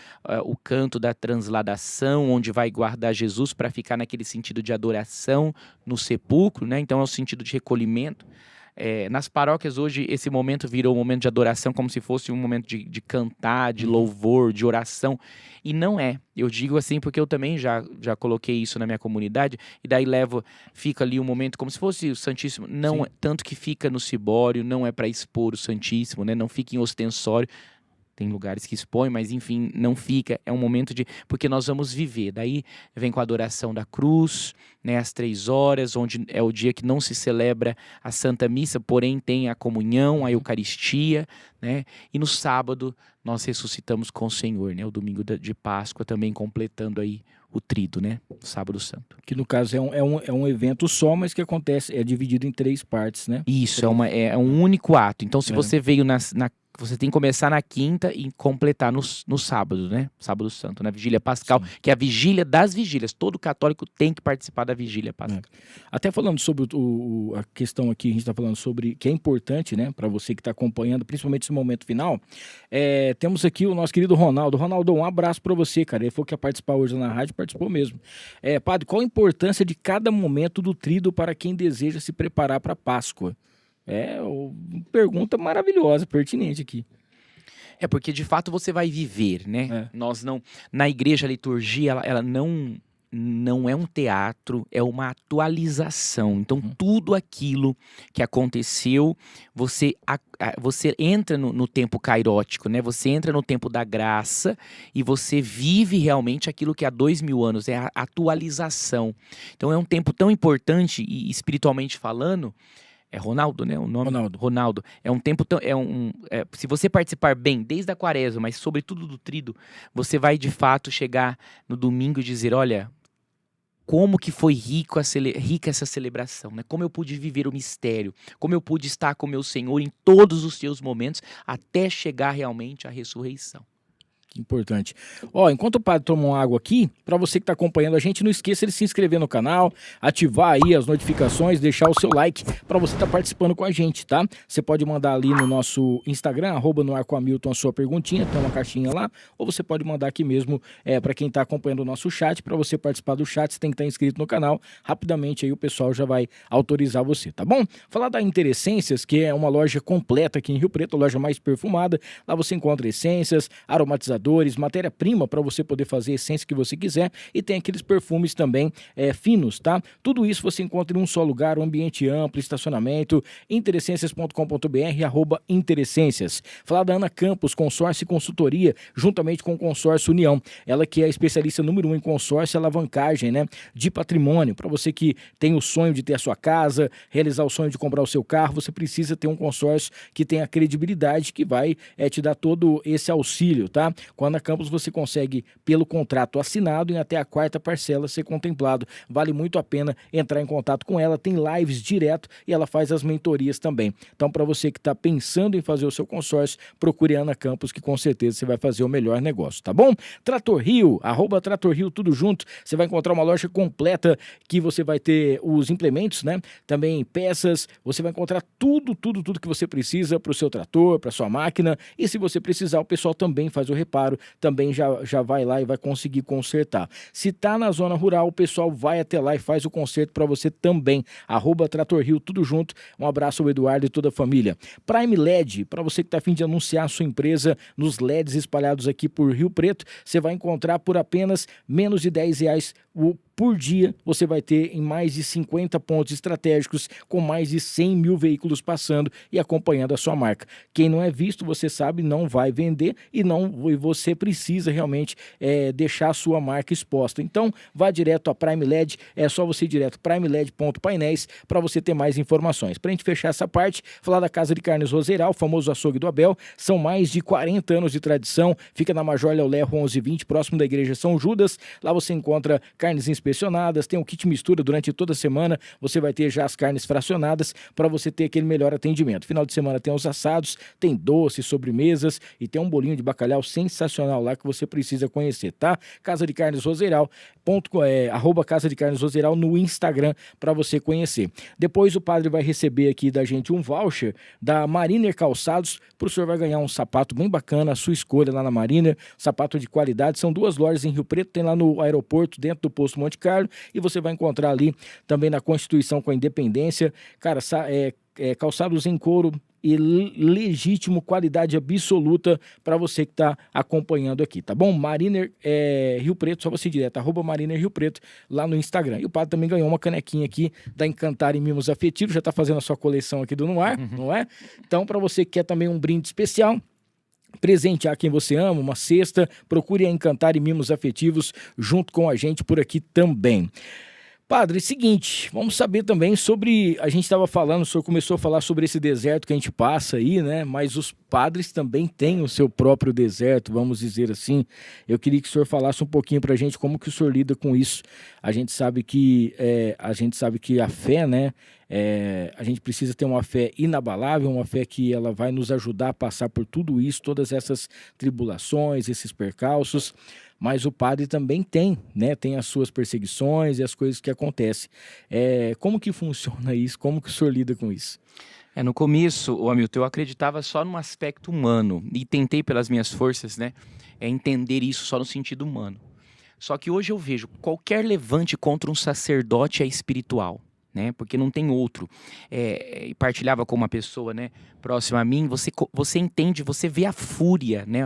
o canto da transladação, onde vai guardar Jesus para ficar naquele sentido de adoração no sepulcro, né? Então é o sentido de recolhimento. Nas paróquias hoje esse momento virou um momento de adoração, como se fosse um momento de cantar, de louvor, de oração, e não é. Eu digo assim porque eu também já coloquei isso na minha comunidade, e daí fica ali um momento como se fosse o Santíssimo, não, tanto que fica no cibório, não é para expor o Santíssimo, né? Não fica em ostensório. Tem lugares que expõem, mas enfim, não fica. É um momento porque nós vamos viver. Daí vem com a adoração da cruz, né, às 3 horas, onde é o dia que não se celebra a Santa Missa, porém tem a comunhão, a Eucaristia, né? E no sábado nós ressuscitamos com o Senhor, né? O domingo de Páscoa também completando aí o tríduo, né? O Sábado Santo. Que no caso é um evento só, mas que acontece, é dividido em 3 partes, né? Isso, é um único ato. Então se você veio você tem que começar na quinta e completar no sábado, né? Sábado Santo, na Vigília Pascal, que é a vigília das vigílias. Todo católico tem que participar da Vigília Pascal. Até falando sobre a questão aqui, a gente está falando sobre que é importante, né, para você que está acompanhando, principalmente esse momento final. Temos aqui o nosso querido Ronaldo. Ronaldo, um abraço para você, cara. Ele falou que ia participar hoje na rádio, participou mesmo. Padre, qual a importância de cada momento do tríduo para quem deseja se preparar para a Páscoa? Pergunta maravilhosa, pertinente aqui. Porque de fato você vai viver, né? Nós não... Na igreja, a liturgia, ela não é um teatro, é uma atualização. Então, tudo aquilo que aconteceu, você entra no tempo kairótico, né? Você entra no tempo da graça e você vive realmente aquilo que há 2000 anos, é a atualização. Então, é um tempo tão importante e espiritualmente falando. É Ronaldo, né? O nome? Ronaldo. É um tempo tão... se você participar bem, desde a quaresma, mas sobretudo do tríduo, você vai de fato chegar no domingo e dizer, olha, como que foi rica essa celebração, né? Como eu pude viver o mistério, como eu pude estar com meu Senhor em todos os seus momentos, até chegar realmente à ressurreição. Que importante. Enquanto o padre toma uma água aqui, para você que está acompanhando a gente, não esqueça de se inscrever no canal, ativar aí as notificações, deixar o seu like para você estar participando com a gente, tá? Você pode mandar ali no nosso Instagram, @noarcoamilton, a sua perguntinha, tem uma caixinha lá, ou você pode mandar aqui mesmo para quem está acompanhando o nosso chat. Para você participar do chat, você tem que estar inscrito no canal. Rapidamente aí o pessoal já vai autorizar você, tá bom? Falar da Interessências, que é uma loja completa aqui em Rio Preto, a loja mais perfumada. Lá você encontra essências, aromatizadores, matéria-prima para você poder fazer a essência que você quiser, e tem aqueles perfumes também finos, tá? Tudo isso você encontra em um só lugar, um ambiente amplo, estacionamento. Interessências.com.br, @Interessências. Falar da Ana Campos, consórcio e consultoria, juntamente com o consórcio União. Ela que é a especialista número 1 em consórcio e alavancagem, né, de patrimônio. Para você que tem o sonho de ter a sua casa, realizar o sonho de comprar o seu carro, você precisa ter um consórcio que tenha credibilidade, que vai te dar todo esse auxílio, tá? Com a Ana Campos você consegue, pelo contrato assinado, em até a 4ª parcela ser contemplado. Vale muito a pena entrar em contato com ela, tem lives direto e ela faz as mentorias também. Então, para você que está pensando em fazer o seu consórcio, procure a Ana Campos, que com certeza você vai fazer o melhor negócio, tá bom? Trator Rio, @Trator Rio, tudo junto. Você vai encontrar uma loja completa que você vai ter os implementos, né? Também peças, você vai encontrar tudo que você precisa para o seu trator, para sua máquina. E se você precisar, o pessoal também faz o reparo, também já vai lá e vai conseguir consertar. Se tá na zona rural, o pessoal vai até lá e faz o conserto para você também. @Trator Rio, tudo junto. Um abraço ao Eduardo e toda a família. Prime LED, para você que tá a fim de anunciar a sua empresa nos LEDs espalhados aqui por Rio Preto, você vai encontrar por apenas menos de R$10 por dia. Você vai ter em mais de 50 pontos estratégicos, com mais de 100 mil veículos passando e acompanhando a sua marca. Quem não é visto, você sabe, não vai vender, e você precisa realmente deixar a sua marca exposta. Então, vá direto a Prime LED, é só você ir direto primeled.painéis para você ter mais informações. Para a gente fechar essa parte, falar da Casa de Carnes Roseral, o famoso açougue do Abel. São mais de 40 anos de tradição, fica na Major Léo Lerro 1120, próximo da Igreja São Judas. Lá você encontra carnes inspecionadas, tem um kit mistura durante toda a semana, você vai ter já as carnes fracionadas para você ter aquele melhor atendimento. Final de semana tem os assados, tem doces, sobremesas e tem um bolinho de bacalhau sensacional lá que você precisa conhecer, tá? Casa de Carnes Roseral, @Casa de Carnes Roseral no Instagram para você conhecer. Depois o padre vai receber aqui da gente um voucher da Mariner Calçados, o senhor vai ganhar um sapato bem bacana, a sua escolha lá na Mariner, sapato de qualidade. São 2 lojas em Rio Preto, tem lá no aeroporto, dentro do posto Monte Carlo, e você vai encontrar ali também na Constituição com a Independência. Cara, calçados em couro e legítimo, qualidade absoluta para você que está acompanhando aqui, tá bom? Mariner Rio Preto, só você ir direto, @Mariner Rio Preto, lá no Instagram. E o padre também ganhou uma canequinha aqui da Encantar em Mimos Afetivos, já está fazendo a sua coleção aqui do Noar, não é? Então, para você que quer também um brinde especial, presentear quem você ama, uma cesta, procure a Encantar e Mimos Afetivos junto com a gente por aqui também. Padre, seguinte, vamos saber também sobre, a gente estava falando, o senhor começou a falar sobre esse deserto que a gente passa aí, né? Mas os padres também têm o seu próprio deserto, vamos dizer assim. Eu queria que o senhor falasse um pouquinho para a gente como que o senhor lida com isso. A gente sabe que a fé, né? A gente precisa ter uma fé inabalável, uma fé que ela vai nos ajudar a passar por tudo isso, todas essas tribulações, esses percalços. Mas o padre também tem, né? Tem as suas perseguições e as coisas que acontecem. Como que funciona isso? Como que o senhor lida com isso? No começo, Hamilton, eu acreditava só no aspecto humano e tentei pelas minhas forças, né, entender isso só no sentido humano. Só que hoje eu vejo qualquer levante contra um sacerdote é espiritual. Né? Porque não tem outro. Partilhava com uma pessoa, né, próxima a mim, você entende, você vê a fúria, né?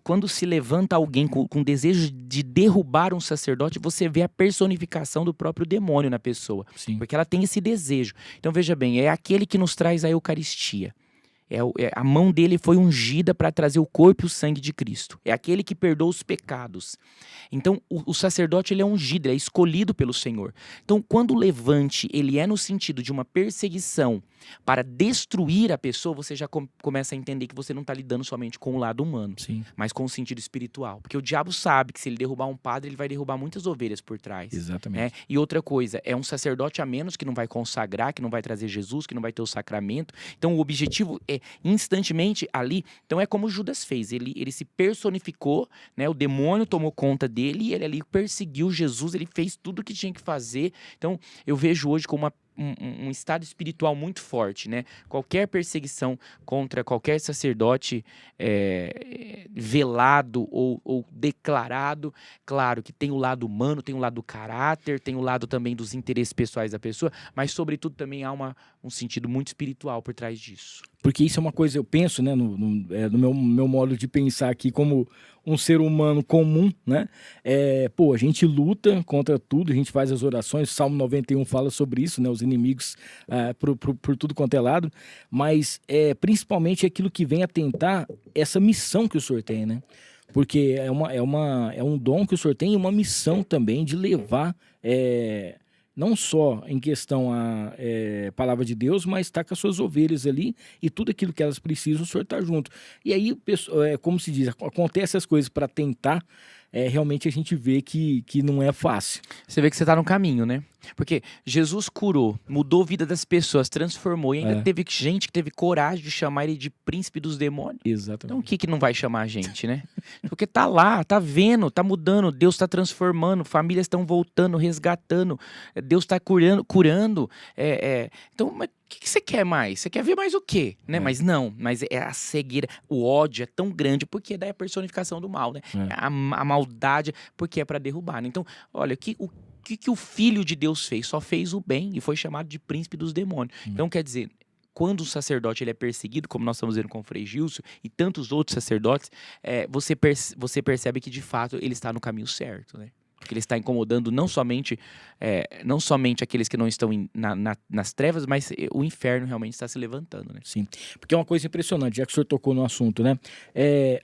Quando se levanta alguém com desejo de derrubar um sacerdote, você vê a personificação do próprio demônio na pessoa. Sim. Porque ela tem esse desejo. Então veja bem, é aquele que nos traz a Eucaristia. A mão dele foi ungida para trazer o corpo e o sangue de Cristo. É aquele que perdoa os pecados. Então, o sacerdote ele é ungido, ele é escolhido pelo Senhor. Então, quando o levante ele é no sentido de uma perseguição para destruir a pessoa, você já começa a entender que você não está lidando somente com o lado humano, Sim. mas com o sentido espiritual. Porque o diabo sabe que se ele derrubar um padre, ele vai derrubar muitas ovelhas por trás. Exatamente. E outra coisa, é um sacerdote a menos que não vai consagrar, que não vai trazer Jesus, que não vai ter o sacramento. Então, o objetivo é instantemente ali. Então, é como Judas fez. Ele se personificou, né? O demônio tomou conta dele e ele ali perseguiu Jesus. Ele fez tudo o que tinha que fazer. Então, eu vejo hoje como um estado espiritual muito forte, né? Qualquer perseguição contra qualquer sacerdote velado ou declarado, claro que tem o lado humano, tem o lado do caráter, tem o lado também dos interesses pessoais da pessoa, mas sobretudo também há um sentido muito espiritual por trás disso. Porque isso é uma coisa, eu penso, né, no meu modo de pensar aqui como um ser humano comum, né? A gente luta contra tudo, a gente faz as orações, o Salmo 91 fala sobre isso, né? Os inimigos por tudo quanto é lado, mas principalmente aquilo que vem a tentar essa missão que o senhor tem, né? Porque é um dom que o senhor tem e uma missão também de levar... não só em questão a palavra de Deus, mas está com as suas ovelhas ali e tudo aquilo que elas precisam, o senhor está junto. E aí, como se diz, acontecem as coisas para tentar, realmente a gente vê que não é fácil. Você vê que você está no caminho, né? Porque Jesus curou, mudou a vida das pessoas, transformou, e ainda teve gente que teve coragem de chamar ele de príncipe dos demônios. Exatamente. Então o que não vai chamar a gente, né? Porque tá lá, tá vendo, tá mudando, Deus tá transformando, famílias estão voltando, resgatando, Deus tá curando. Então, mas o que você quer mais? Você quer ver mais o quê? Né? Mas não, mas é a cegueira, o ódio é tão grande porque daí é a personificação do mal, né? A maldade, porque é para derrubar, né? Então, olha, o que o Filho de Deus fez? Só fez o bem e foi chamado de príncipe dos demônios. Então, quer dizer, quando o sacerdote ele é perseguido, como nós estamos vendo com o Frei Gilson e tantos outros sacerdotes, você percebe que, de fato, ele está no caminho certo, né? Porque ele está incomodando não somente aqueles que não estão nas trevas, mas o inferno realmente está se levantando, né? Sim, porque é uma coisa impressionante, já que o senhor tocou no assunto, né?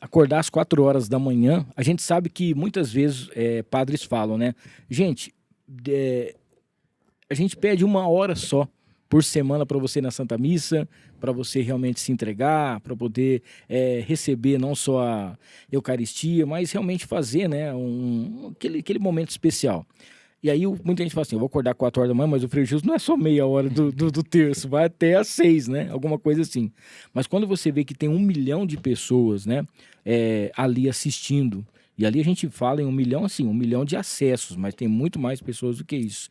Acordar às 4 horas da manhã, a gente sabe que muitas vezes padres falam, né? Gente, a gente pede 1 hora só por semana para você ir na Santa Missa, para você realmente se entregar, para poder receber não só a Eucaristia, mas realmente fazer, né, aquele momento especial. E aí muita gente fala assim, eu vou acordar 4 horas da manhã, mas o Frei Gilson não é só meia hora do terço, vai até às 6, né, alguma coisa assim. Mas quando você vê que tem 1 milhão de pessoas, né, ali assistindo, e ali a gente fala em 1 milhão, assim, 1 milhão de acessos, mas tem muito mais pessoas do que isso.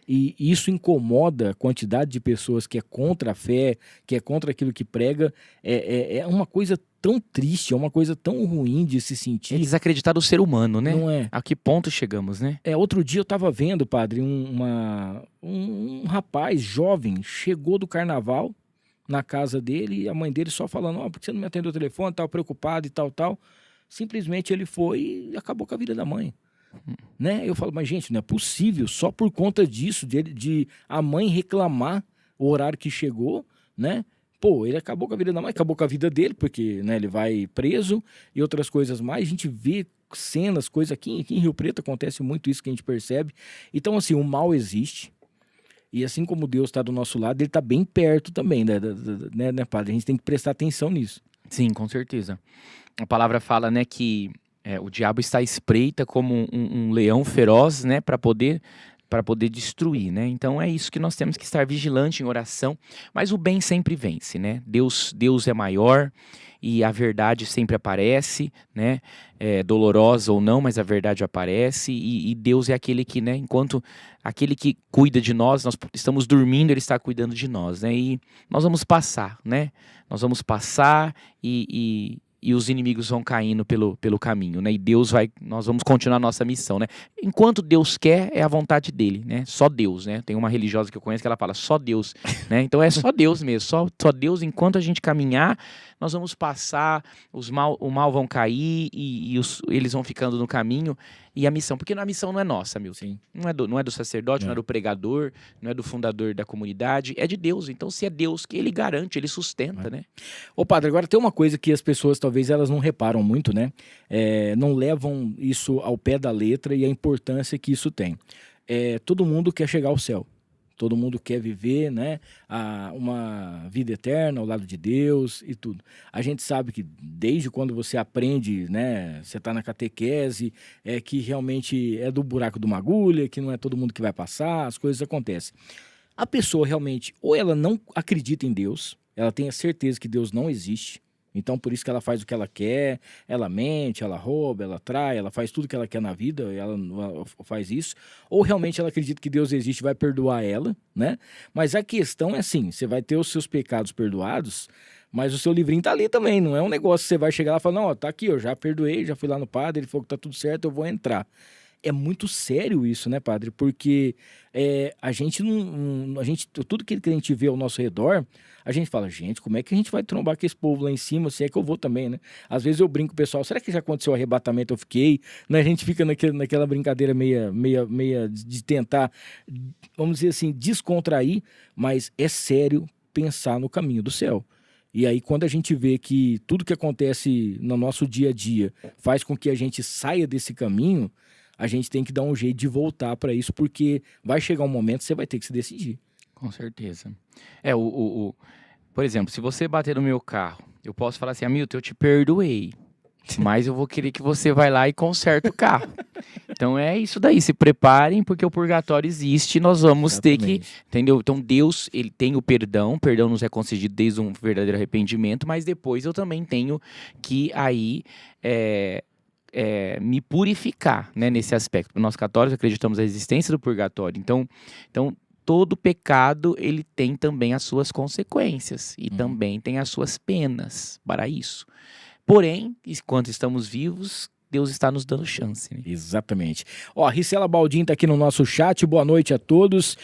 E isso incomoda a quantidade de pessoas que é contra a fé, que é contra aquilo que prega. É uma coisa tão triste, é uma coisa tão ruim de se sentir. É desacreditar do ser humano, né? Não é? A que ponto chegamos, né? Outro dia eu estava vendo, padre, um rapaz jovem chegou do carnaval na casa dele e a mãe dele só falando, por que você não me atendeu o telefone, estava preocupado e tal. Simplesmente ele foi e acabou com a vida da mãe. Né? Eu falo, mas gente, não é possível, só por conta disso, de a mãe reclamar o horário que chegou, né? Ele acabou com a vida da mãe, acabou com a vida dele, porque, né, ele vai preso e outras coisas mais. A gente vê cenas, coisas aqui em Rio Preto acontece muito isso que a gente percebe. Então, assim, o mal existe. E assim como Deus está do nosso lado, ele está bem perto também, né, padre? A gente tem que prestar atenção nisso. Sim, com certeza. A palavra fala, né, que o diabo está à espreita como um leão feroz, né, para poder destruir, né? Então é isso que nós temos que estar vigilante em oração, mas o bem sempre vence, né? Deus é maior e a verdade sempre aparece, né? Dolorosa ou não, mas a verdade aparece e Deus é aquele que, né? Enquanto aquele que cuida de nós estamos dormindo, ele está cuidando de nós, né? E nós vamos passar, né? Nós vamos passar e os inimigos vão caindo pelo caminho, né? E nós vamos continuar a nossa missão, né? Enquanto Deus quer, é a vontade dele, né? Só Deus, né? Tem uma religiosa que eu conheço que ela fala só Deus, né? Então é só Deus mesmo, só Deus. Enquanto a gente caminhar, nós vamos passar, o mal vão cair e eles vão ficando no caminho e a missão, porque a missão não é nossa, meu. Sim. Não é do sacerdote, não é do pregador, não é do fundador da comunidade, é de Deus. Então, se é Deus que ele garante, ele sustenta, né? Ô padre, agora tem uma coisa que as pessoas talvez elas não reparam muito, né? Não levam isso ao pé da letra e a importância que isso tem. Todo mundo quer chegar ao céu. Todo mundo quer viver, né, uma vida eterna ao lado de Deus e tudo. A gente sabe que desde quando você aprende, né, você está na catequese, que realmente é do buraco de uma agulha, que não é todo mundo que vai passar, as coisas acontecem. A pessoa realmente, ou ela não acredita em Deus, ela tem a certeza que Deus não existe, então por isso que ela faz o que ela quer, ela mente, ela rouba, ela trai, ela faz tudo que ela quer na vida, ela faz isso. Ou realmente ela acredita que Deus existe e vai perdoar ela, né? Mas a questão é assim, você vai ter os seus pecados perdoados, mas o seu livrinho tá ali também, não é um negócio que você vai chegar lá e falar, não, ó, tá aqui, eu já perdoei, já fui lá no padre, ele falou que tá tudo certo, eu vou entrar. É muito sério isso, né, padre? Porque a gente tudo que a gente vê ao nosso redor, a gente fala, gente, como é que a gente vai trombar com esse povo lá em cima, se é que eu vou também, né? Às vezes eu brinco com o pessoal, será que já aconteceu o arrebatamento? Eu fiquei, né? A gente fica naquela brincadeira meia de tentar, vamos dizer assim, descontrair, mas é sério pensar no caminho do céu. E aí, quando a gente vê que tudo que acontece no nosso dia a dia faz com que a gente saia desse caminho, a gente tem que dar um jeito de voltar para isso, porque vai chegar um momento que você vai ter que se decidir. Com certeza. Por exemplo, se você bater no meu carro, eu posso falar assim, Hamilton, eu te perdoei, mas eu vou querer que você vai lá e conserte o carro. Então é isso daí, se preparem, porque o purgatório existe, nós vamos ter que, entendeu? Então Deus, ele tem o perdão nos é concedido desde um verdadeiro arrependimento, mas depois eu também tenho que aí me purificar, né, nesse aspecto. Nós católicos acreditamos na existência do purgatório, então todo pecado ele tem também as suas consequências e também tem as suas penas para isso. Porém, enquanto estamos vivos, Deus está nos dando chance. Né? Exatamente. Ó, a Ricela Baldin está aqui no nosso chat. Boa noite a todos.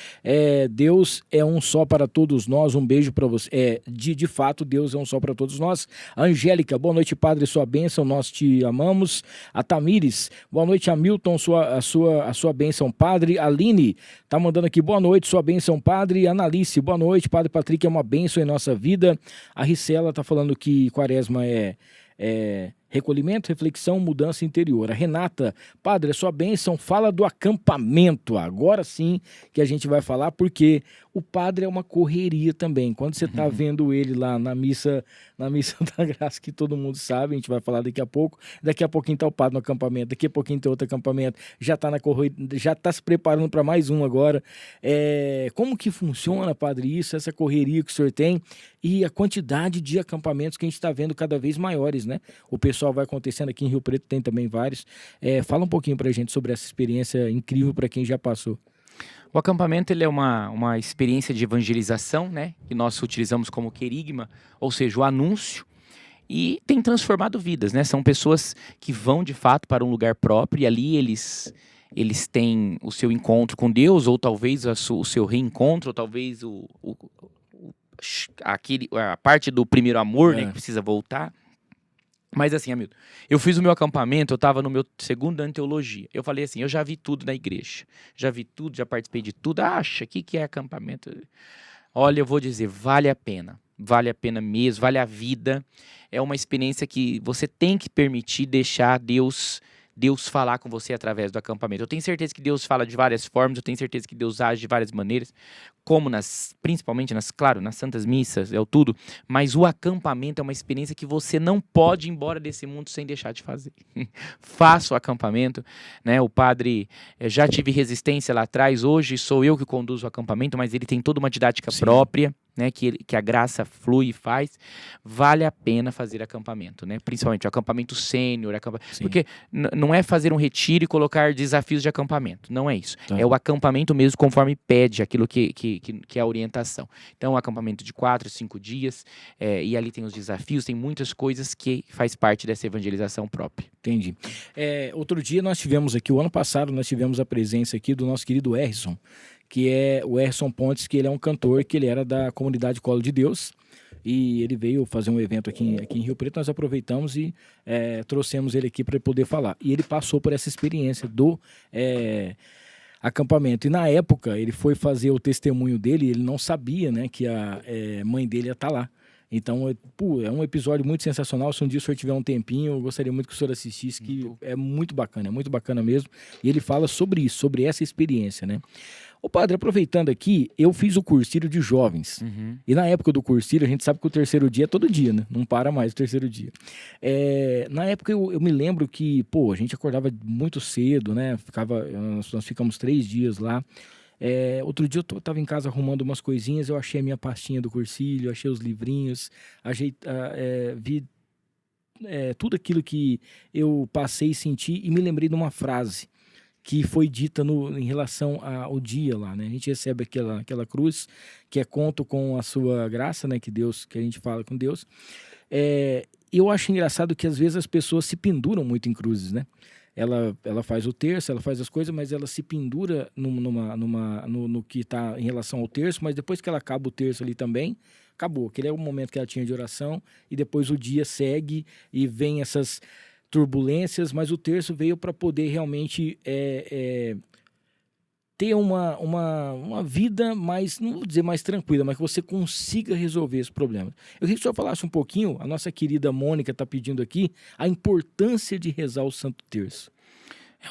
Deus é um só para todos nós. Um beijo para você. De fato, Deus é um só para todos nós. A Angélica, boa noite, padre, sua bênção. Nós te amamos. A Tamires, boa noite, Hamilton, a sua bênção, padre. A Aline tá mandando aqui, boa noite, sua bênção, padre. Analice, boa noite, padre Patrick, é uma bênção em nossa vida. A Ricela tá falando que Quaresma é recolhimento, reflexão, mudança interior. A Renata, padre, a sua bênção, fala do acampamento. Agora sim que a gente vai falar, porque o padre é uma correria também. Quando você está vendo ele lá na missa da graça, que todo mundo sabe, a gente vai falar daqui a pouco. Daqui a pouquinho está o padre no acampamento, daqui a pouquinho tem outro acampamento, já está na corrida, já está se preparando para mais um agora. Como que funciona, padre, isso, essa correria que o senhor tem e a quantidade de acampamentos que a gente está vendo cada vez maiores, né? O pessoal vai acontecendo aqui em Rio Preto, tem também vários. Fala um pouquinho para a gente sobre essa experiência incrível para quem já passou. O acampamento ele é uma experiência de evangelização, né? Que nós utilizamos como querigma, ou seja, o anúncio, e tem transformado vidas, né? São pessoas que vão de fato para um lugar próprio e ali eles têm o seu encontro com Deus, ou talvez o seu reencontro, ou talvez a parte do primeiro amor, né? Que precisa voltar. Mas assim, Hamilton, eu fiz o meu acampamento, eu estava no meu segundo ano de teologia. Eu falei assim, eu já vi tudo na igreja. Já vi tudo, já participei de tudo. Acha, o que é acampamento? Olha, eu vou dizer, vale a pena. Vale a pena mesmo, vale a vida. É uma experiência que você tem que permitir deixar Deus Deus falar com você através do acampamento. Eu tenho certeza que Deus fala de várias formas, eu tenho certeza que Deus age de várias maneiras, como principalmente nas santas missas, tudo, mas o acampamento é uma experiência que você não pode ir embora desse mundo sem deixar de fazer. Faça o acampamento, né? O padre, já tive resistência lá atrás, hoje sou eu que conduzo o acampamento, mas ele tem toda uma didática própria, né, que a graça flui e faz. Vale a pena fazer acampamento, né? Principalmente o acampamento sênior, porque não é fazer um retiro e colocar desafios de acampamento, não é isso. É o acampamento mesmo conforme pede aquilo que é a orientação. Então, acampamento de 4, 5 dias, e ali tem os desafios, tem muitas coisas que faz parte dessa evangelização própria. Entendi. Outro dia nós tivemos aqui, o ano passado, nós tivemos a presença aqui do nosso querido Erson, que é o Erson Pontes, que ele é um cantor, que ele era da comunidade Colo de Deus, e ele veio fazer um evento aqui em Rio Preto. Nós aproveitamos e trouxemos ele aqui para poder falar. E ele passou por essa experiência do acampamento. E na época, ele foi fazer o testemunho dele, ele não sabia, né, que a mãe dele ia estar lá. Então, é um episódio muito sensacional. Se um dia o senhor tiver um tempinho, eu gostaria muito que o senhor assistisse, que é muito bacana mesmo. E ele fala sobre isso, sobre essa experiência, né? Ô padre, aproveitando aqui, eu fiz o cursilho de jovens. E na época do cursilho, a gente sabe que o terceiro dia é todo dia, né? Não para mais o terceiro dia. Na época eu me lembro que, a gente acordava muito cedo, né? Nós ficamos 3 dias lá. Outro dia eu estava em casa arrumando umas coisinhas, eu achei a minha pastinha do cursilho, achei os livrinhos, vi tudo aquilo que eu passei e senti, e me lembrei de uma frase que foi dita em relação ao dia lá, né? A gente recebe aquela cruz, que é conto com a sua graça, né? Que a gente fala com Deus. Eu acho engraçado que às vezes as pessoas se penduram muito em cruzes, né? Ela faz o terço, ela faz as coisas, mas ela se pendura no que está em relação ao terço, mas depois que ela acaba o terço ali também, acabou. Aquele é o momento que ela tinha de oração, e depois o dia segue e vem essas turbulências, mas o terço veio para poder realmente ter uma vida mais, não vou dizer mais tranquila, mas que você consiga resolver esse problema. Eu queria que o senhor falasse um pouquinho, a nossa querida Mônica está pedindo aqui, a importância de rezar o Santo Terço.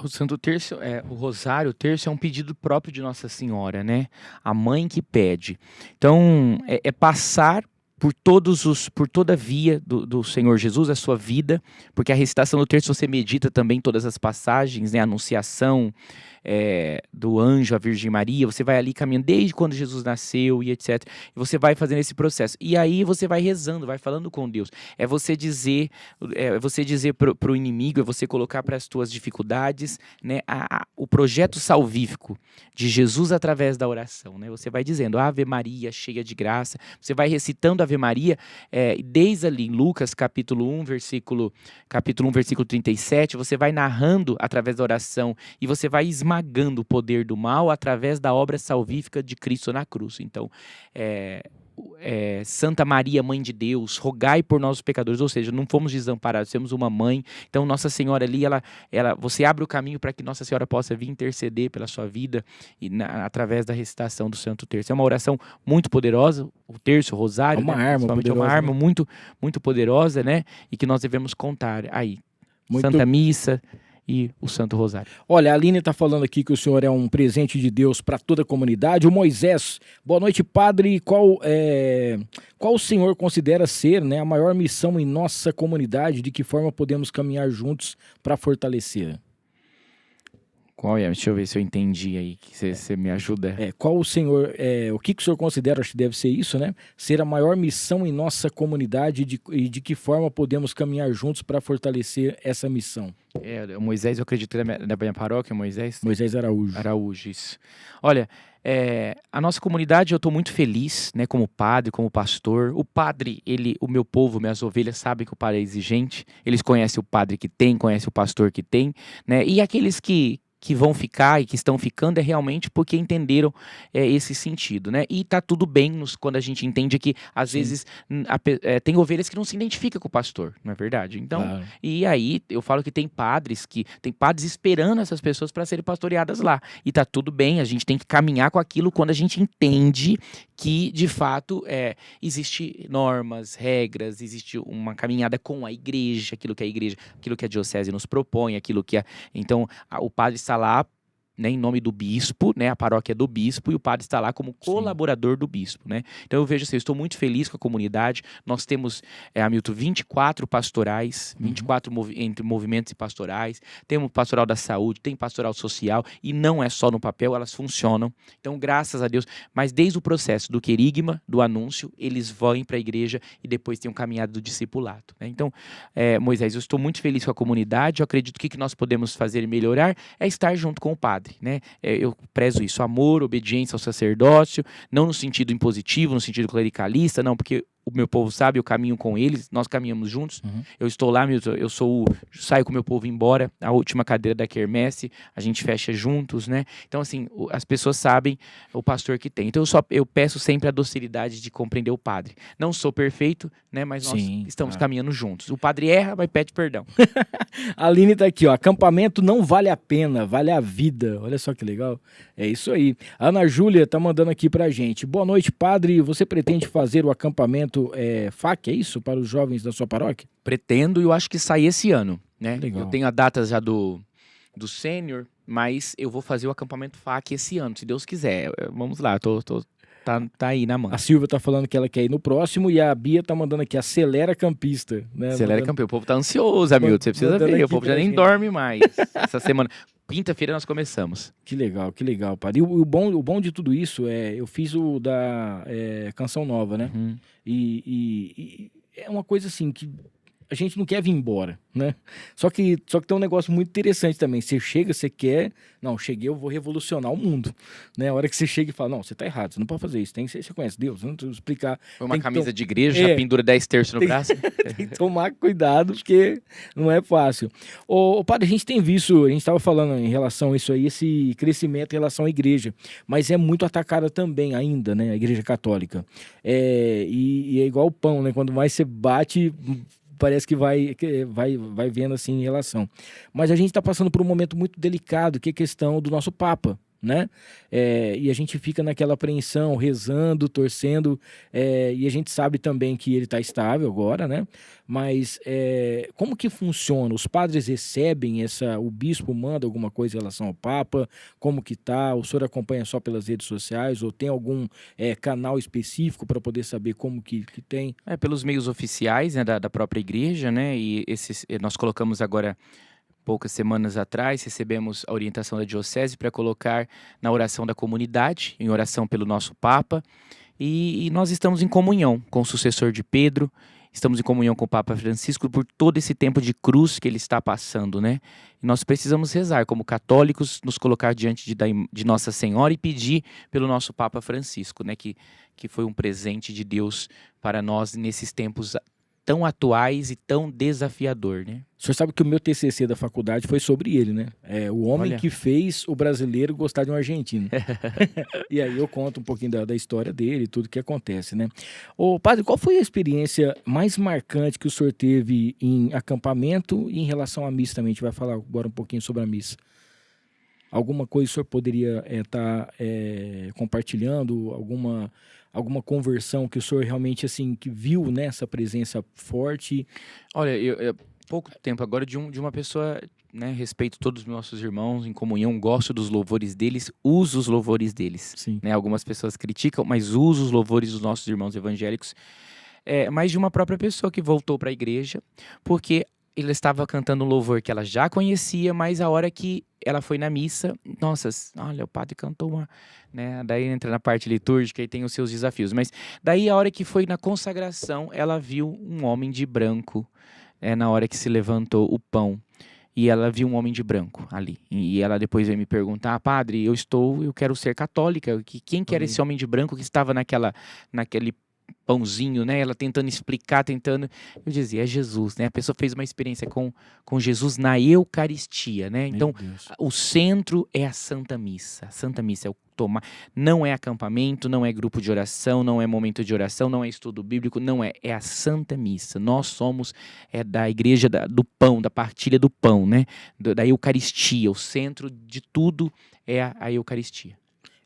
O Santo Terço, o Rosário, o Terço é um pedido próprio de Nossa Senhora, né? A mãe que pede. Então, passar por toda a via do Senhor Jesus, a sua vida, porque a recitação do terço você medita também todas as passagens, né? A anunciação do anjo à Virgem Maria, você vai ali caminhando desde quando Jesus nasceu e etc. E você vai fazendo esse processo. E aí você vai rezando, vai falando com Deus. É você dizer pro inimigo, é você colocar para as tuas dificuldades, né? O projeto salvífico de Jesus através da oração, né? Você vai dizendo, Ave Maria, cheia de graça. Você vai recitando Ave Maria, desde ali em Lucas, capítulo 1, versículo 37, você vai narrando através da oração e você vai esmagando o poder do mal através da obra salvífica de Cristo na cruz. Então, Santa Maria, Mãe de Deus, rogai por nós os pecadores, ou seja, não fomos desamparados, temos uma mãe. Então Nossa Senhora ali, você abre o caminho para que Nossa Senhora possa vir interceder pela sua vida através da recitação do Santo Terço. É uma oração muito poderosa, o terço, o rosário, é uma arma muito, muito poderosa, né? E que nós devemos contar aí. Santa Missa e o Santo Rosário. Olha, a Aline está falando aqui que o senhor é um presente de Deus para toda a comunidade. O Moisés, boa noite, padre. Qual o senhor considera ser, né, a maior missão em nossa comunidade? De que forma podemos caminhar juntos para fortalecer? Qual é? Deixa eu ver se eu entendi aí, que você me ajuda. Qual o senhor, o que o senhor considera, acho que deve ser isso, né? Ser a maior missão em nossa comunidade e de que forma podemos caminhar juntos para fortalecer essa missão? O Moisés, eu acredito que é da minha paróquia, Moisés Araújo. Araújo, isso. Olha, a nossa comunidade, eu estou muito feliz, né, como padre, como pastor. O padre, o meu povo, minhas ovelhas, sabem que o padre é exigente. Eles conhecem o padre que tem, conhecem o pastor que tem, né? E aqueles que que vão ficar e que estão ficando é realmente porque entenderam esse sentido, né? E tá tudo bem quando a gente entende que, às vezes, tem ovelhas que não se identificam com o pastor, não é verdade? Então, Claro. e aí eu falo que tem padres esperando essas pessoas para serem pastoreadas lá. E tá tudo bem, a gente tem que caminhar com aquilo quando a gente entende que, de fato, existe normas, regras, existe uma caminhada com a igreja, aquilo que a diocese nos propõe, então o padre está lá, né, em nome do bispo, né, a paróquia é do bispo, e o padre está lá como colaborador do bispo, né? Então eu vejo assim, eu estou muito feliz com a comunidade. Nós temos, Hamilton, 24 pastorais, 24 entre movimentos e pastorais, temos pastoral da saúde, tem pastoral social, e não é só no papel, elas funcionam. Então, graças a Deus, mas desde o processo do querigma, do anúncio, eles vão para a igreja e depois tem um caminhado do discipulado, né? Então, Moisés, eu estou muito feliz com a comunidade. Eu acredito que o que nós podemos fazer e melhorar é estar junto com o padre, né? Eu prezo isso, amor, obediência ao sacerdócio, não no sentido impositivo, no sentido clericalista, não, porque o meu povo sabe, eu caminho com eles, nós caminhamos juntos. Eu estou lá, saio com o meu povo embora, a última cadeira da quermesse, a gente fecha juntos, né? Então, assim, as pessoas sabem o pastor que tem. Então, eu peço sempre a docilidade de compreender o padre. Não sou perfeito, né? Mas nós estamos caminhando juntos. O padre erra, mas pede perdão. A Aline tá aqui, ó. Acampamento não vale a pena, vale a vida. Olha só que legal. É isso aí. A Ana Júlia tá mandando aqui pra gente. Boa noite, padre. Você pretende fazer o acampamento FAQ, é isso? Para os jovens da sua paróquia? Pretendo, e eu acho que sai esse ano, né? Legal. Eu tenho a data já do sênior, mas eu vou fazer o acampamento FAQ esse ano, se Deus quiser. Vamos lá, tá aí na mão. A Silvia tá falando que ela quer ir no próximo e a Bia tá mandando aqui, acelera campista, né? Acelera campeão. O povo tá ansioso, amigo. Você precisa ver. O povo já nem dorme mais essa semana. Quinta-feira nós começamos. Que legal, padre. E o bom de tudo isso eu fiz o da Canção Nova, né? E é uma coisa assim que a gente não quer vir embora, né? Só que tem um negócio muito interessante também. Você chega, você quer... Não, cheguei, eu vou revolucionar o mundo, né? A hora que você chega e fala, não, você tá errado, você não pode fazer isso. Você conhece Deus, não precisa explicar. Foi uma camisa de igreja, já pendura 10 terços no braço. Tem que tomar cuidado, porque não é fácil. Ô, padre, a gente tem visto, a gente estava falando em relação a isso aí, esse crescimento em relação à igreja, mas é muito atacada também ainda, né? A igreja católica. E é igual o pão, né? Quando mais você bate... parece que vai vendo assim em relação. Mas a gente está passando por um momento muito delicado, que é a questão do nosso Papa, né? E a gente fica naquela apreensão, rezando, torcendo, e a gente sabe também que ele está estável agora, né? Mas como que funciona? Os padres recebem o bispo manda alguma coisa em relação ao Papa? Como que tá? O senhor acompanha só pelas redes sociais ou tem algum canal específico para poder saber como que tem? Pelos meios oficiais, né, da própria igreja, né? E nós colocamos agora... Poucas semanas atrás, recebemos a orientação da diocese para colocar na oração da comunidade, em oração pelo nosso Papa, e nós estamos em comunhão com o sucessor de Pedro, estamos em comunhão com o Papa Francisco por todo esse tempo de cruz que ele está passando, né? E nós precisamos rezar como católicos, nos colocar diante de Nossa Senhora e pedir pelo nosso Papa Francisco, né? Que foi um presente de Deus para nós nesses tempos tão atuais e tão desafiador, né? O senhor sabe que o meu TCC da faculdade foi sobre ele, né? O homem que fez o brasileiro gostar de um argentino. E aí eu conto um pouquinho da história dele, tudo que acontece, né? Ô, padre, qual foi a experiência mais marcante que o senhor teve em acampamento e em relação à missa também? A gente vai falar agora um pouquinho sobre a missa. Alguma coisa que o senhor poderia estar compartilhando? Alguma conversão que o senhor realmente, assim, que viu nessa presença forte? Olha, eu pouco tempo agora de uma pessoa, né, respeito todos os nossos irmãos em comunhão, gosto dos louvores deles, uso os louvores deles. Sim. Né? Algumas pessoas criticam, mas uso os louvores dos nossos irmãos evangélicos. Mas de uma própria pessoa que voltou para a igreja, porque ele estava cantando um louvor que ela já conhecia, mas a hora que ela foi na missa, nossa, olha, o padre cantou uma... Né? Daí entra na parte litúrgica e tem os seus desafios. Mas daí a hora que foi na consagração, ela viu um homem de branco, na hora que se levantou o pão. E ela viu um homem de branco ali. E ela depois veio me perguntar, padre, eu quero ser católica. Quem que era esse homem de branco que estava naquele pãozinho, né? Ela tentando explicar, eu dizia, é Jesus, né? A pessoa fez uma experiência com Jesus na Eucaristia, né? Então, o centro é a Santa Missa. A Santa Missa é o tomar, não é acampamento, não é grupo de oração, não é momento de oração, não é estudo bíblico, não é a Santa Missa. Nós somos da igreja do pão, da partilha do pão, né? Da Eucaristia. O centro de tudo é a Eucaristia.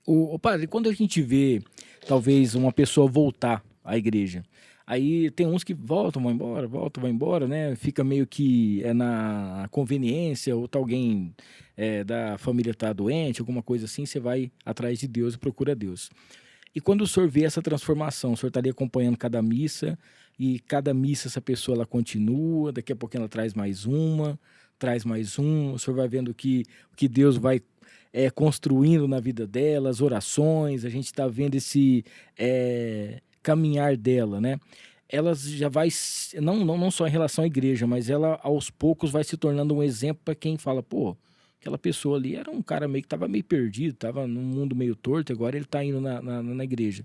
O padre, quando a gente vê, talvez, uma pessoa voltar à igreja, aí tem uns que voltam, vão embora, né? Fica meio que na conveniência, ou tá alguém da família tá doente, alguma coisa assim, você vai atrás de Deus e procura Deus. E quando o senhor vê essa transformação, o senhor está ali acompanhando cada missa, e cada missa essa pessoa ela continua, daqui a pouquinho ela traz mais uma, o senhor vai vendo que Deus vai construindo na vida dela, as orações, a gente está vendo esse caminhar dela, né? Ela já vai, não só em relação à igreja, mas ela aos poucos vai se tornando um exemplo para quem fala, pô, aquela pessoa ali era um cara meio que estava meio perdido, estava num mundo meio torto, agora ele está indo na igreja.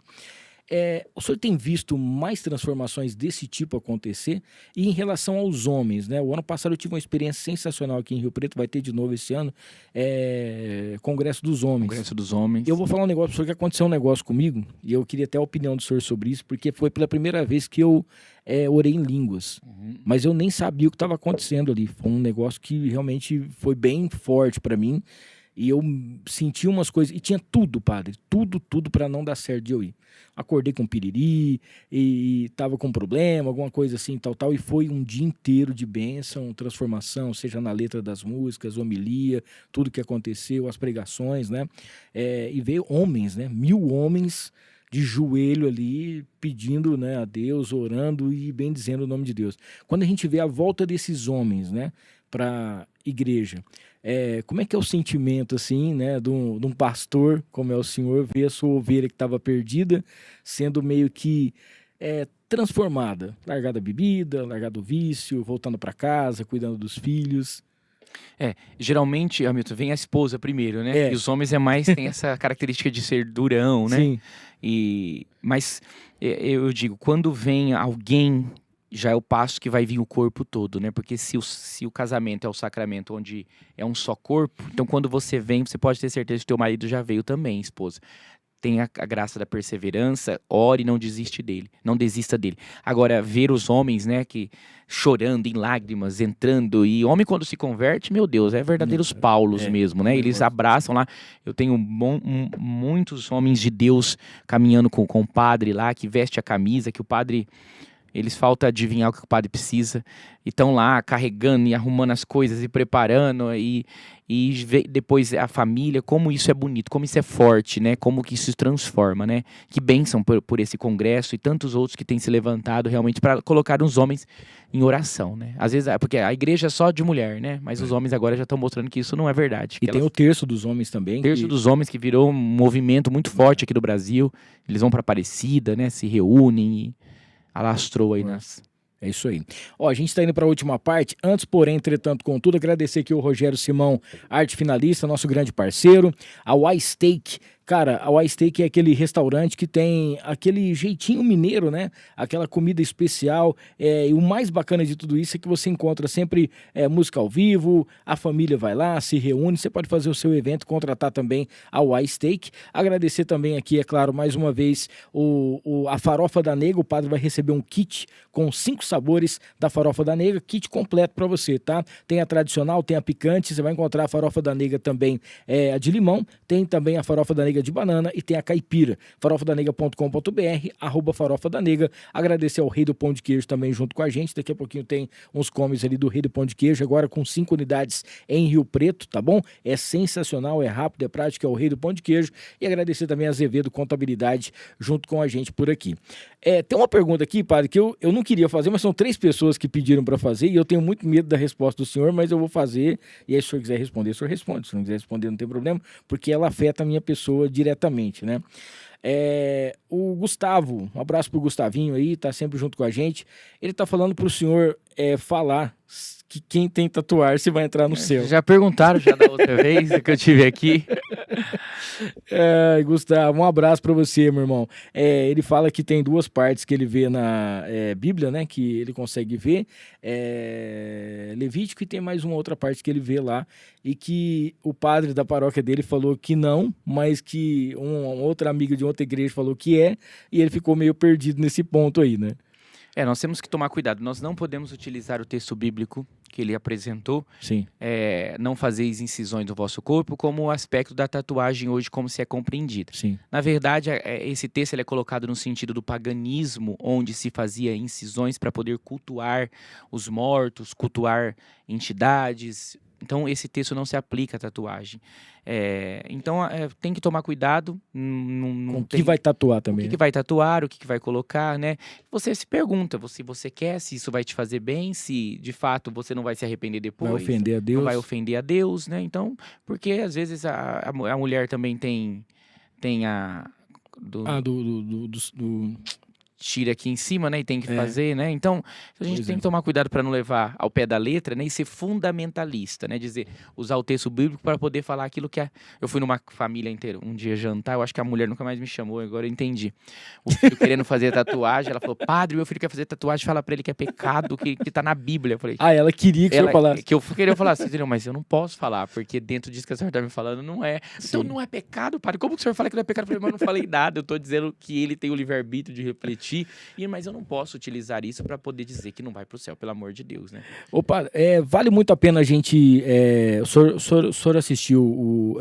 O senhor tem visto mais transformações desse tipo acontecer? E em relação aos homens, né? O ano passado eu tive uma experiência sensacional aqui em Rio Preto, vai ter de novo esse ano, Congresso dos Homens. Congresso dos Homens. Eu vou falar um negócio para o senhor, que aconteceu um negócio comigo, e eu queria até a opinião do senhor sobre isso, porque foi pela primeira vez que eu orei em línguas. Mas eu nem sabia o que estava acontecendo ali. Foi um negócio que realmente foi bem forte para mim. E eu senti umas coisas, e tinha tudo, padre, tudo para não dar certo de eu ir. Acordei com piriri, e tava com problema, alguma coisa assim, tal, e foi um dia inteiro de bênção, transformação, seja na letra das músicas, homilia, tudo que aconteceu, as pregações, né? E veio homens, né? 1000 homens de joelho ali, pedindo, né, a Deus, orando e bendizendo o nome de Deus. Quando a gente vê a volta desses homens, né, para igreja, como é que é o sentimento, assim, né, de um pastor, como é o senhor, ver a sua ovelha que estava perdida, sendo meio que transformada, largada a bebida, largado o vício, voltando para casa, cuidando dos filhos? Geralmente, Hamilton, vem a esposa primeiro, né? E os homens tem essa característica de ser durão, né? Sim. Mas eu digo, quando vem alguém, já é o passo que vai vir o corpo todo, né? Porque se o casamento é o sacramento onde é um só corpo, então quando você vem, você pode ter certeza que teu marido já veio também, esposa. Tenha a graça da perseverança, ore e não desista dele. Agora, ver os homens, né, que chorando em lágrimas, entrando, e homem quando se converte, meu Deus, é verdadeiros Paulos mesmo, né? Eles abraçam lá. Eu tenho muitos homens de Deus caminhando com o padre lá, que veste a camisa, que o padre... Eles faltam adivinhar o que o padre precisa. E estão lá carregando e arrumando as coisas e preparando. E depois a família, como isso é bonito, como isso é forte, né? Como que isso se transforma, né? Que bênção por esse congresso e tantos outros que têm se levantado realmente para colocar os homens em oração, né? Às vezes, porque a igreja é só de mulher, né? Mas os homens agora já estão mostrando que isso não é verdade. E tem o terço dos homens também. O terço dos homens que virou um movimento muito forte aqui no Brasil. Eles vão para Aparecida, né? Se reúnem e... alastrou aí nas... É isso aí. A gente está indo para a última parte. Antes, porém, entretanto, contudo, agradecer aqui o Rogério Simão, arte finalista, nosso grande parceiro. A Y-Steak. Cara, a Y-Steak é aquele restaurante que tem aquele jeitinho mineiro, né? Aquela comida especial. E o mais bacana de tudo isso é que você encontra sempre música ao vivo, a família vai lá, se reúne, você pode fazer o seu evento, contratar também a Y-Steak. Agradecer também aqui, é claro, mais uma vez, a Farofa da Nega. O padre vai receber um kit com 5 sabores da Farofa da Nega, kit completo para você, tá? Tem a tradicional, tem a picante, você vai encontrar a Farofa da Nega também, a de limão, tem também a Farofa da Nega de banana e tem a caipira, farofadanega.com.br, @farofadanega. Agradecer ao Rei do Pão de Queijo também junto com a gente, daqui a pouquinho tem uns comes ali do Rei do Pão de Queijo, agora com 5 unidades em Rio Preto, tá bom? É sensacional, é rápido, é prático, é o Rei do Pão de Queijo. E agradecer também a Azevedo Contabilidade junto com a gente por aqui. Tem uma pergunta aqui, padre, que eu não queria fazer, mas são 3 pessoas que pediram para fazer e eu tenho muito medo da resposta do senhor, mas eu vou fazer, e aí se o senhor quiser responder, o senhor responde, se não quiser responder não tem problema, porque ela afeta a minha pessoa diretamente, né? O Gustavo, um abraço pro Gustavinho aí, tá sempre junto com a gente. Ele tá falando pro senhor falar que quem tem tatuar se vai entrar no céu. Já perguntaram já da outra vez que eu tive aqui. Gustavo, um abraço pra você, meu irmão. Ele fala que tem duas partes que ele vê na Bíblia, né? Que ele consegue ver. Levítico, e tem mais uma outra parte que ele vê lá. E que o padre da paróquia dele falou que não, mas que uma outra amiga de outra igreja falou que é. E ele ficou meio perdido nesse ponto aí, né? Nós temos que tomar cuidado. Nós não podemos utilizar o texto bíblico que ele apresentou, Sim. Não fazeis incisões no vosso corpo, como o aspecto da tatuagem hoje, como se é compreendida. Sim. Na verdade, esse texto ele é colocado no sentido do paganismo, onde se fazia incisões para poder cultuar os mortos, cultuar entidades. Então, esse texto não se aplica à tatuagem. Então, tem que tomar cuidado. Com o que vai tatuar também. O que vai tatuar, o que vai colocar, né? Você se pergunta se você quer, se isso vai te fazer bem, se de fato você não vai se arrepender depois. Vai ofender a Deus. Não vai ofender a Deus, né? Então, porque às vezes a mulher também tem a... tira aqui em cima, né, e tem que fazer, né, então a gente tem que tomar cuidado para não levar ao pé da letra, né, e ser fundamentalista, né, usar o texto bíblico para poder falar aquilo que eu fui numa família inteira, um dia jantar, eu acho que a mulher nunca mais me chamou, agora eu entendi, o filho querendo fazer tatuagem, ela falou, padre, meu filho quer fazer tatuagem, fala para ele que é pecado, que tá na Bíblia, eu falei, ela queria que eu falasse. Que eu queria falar assim, entendeu? Mas eu não posso falar, porque dentro disso que a senhora tá me falando, não é. Então não é pecado, padre, como que o senhor fala que não é pecado? Eu falei, mas eu não falei nada, eu tô dizendo que ele tem o livre-arbítrio de refletir, mas eu não posso utilizar isso para poder dizer que não vai para o céu, pelo amor de Deus, né? Opa, vale muito a pena a gente... O senhor assistiu o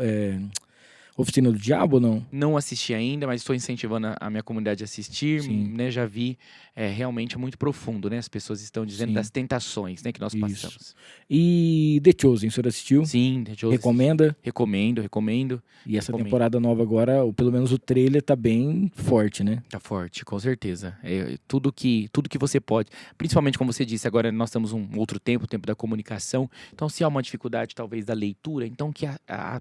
Oficina do Diabo ou não? Não assisti ainda, mas estou incentivando a minha comunidade a assistir, Sim. né? Já vi, realmente é muito profundo, né? As pessoas estão dizendo das tentações, né, que nós passamos. E The Chosen, o senhor assistiu? Sim, The Chosen. Recomenda? Recomendo. E essa temporada nova agora, ou pelo menos o trailer tá bem forte, né? Tá forte, com certeza. Tudo que você pode, principalmente como você disse, agora nós estamos um outro tempo, o tempo da comunicação, então se há uma dificuldade talvez da leitura, então que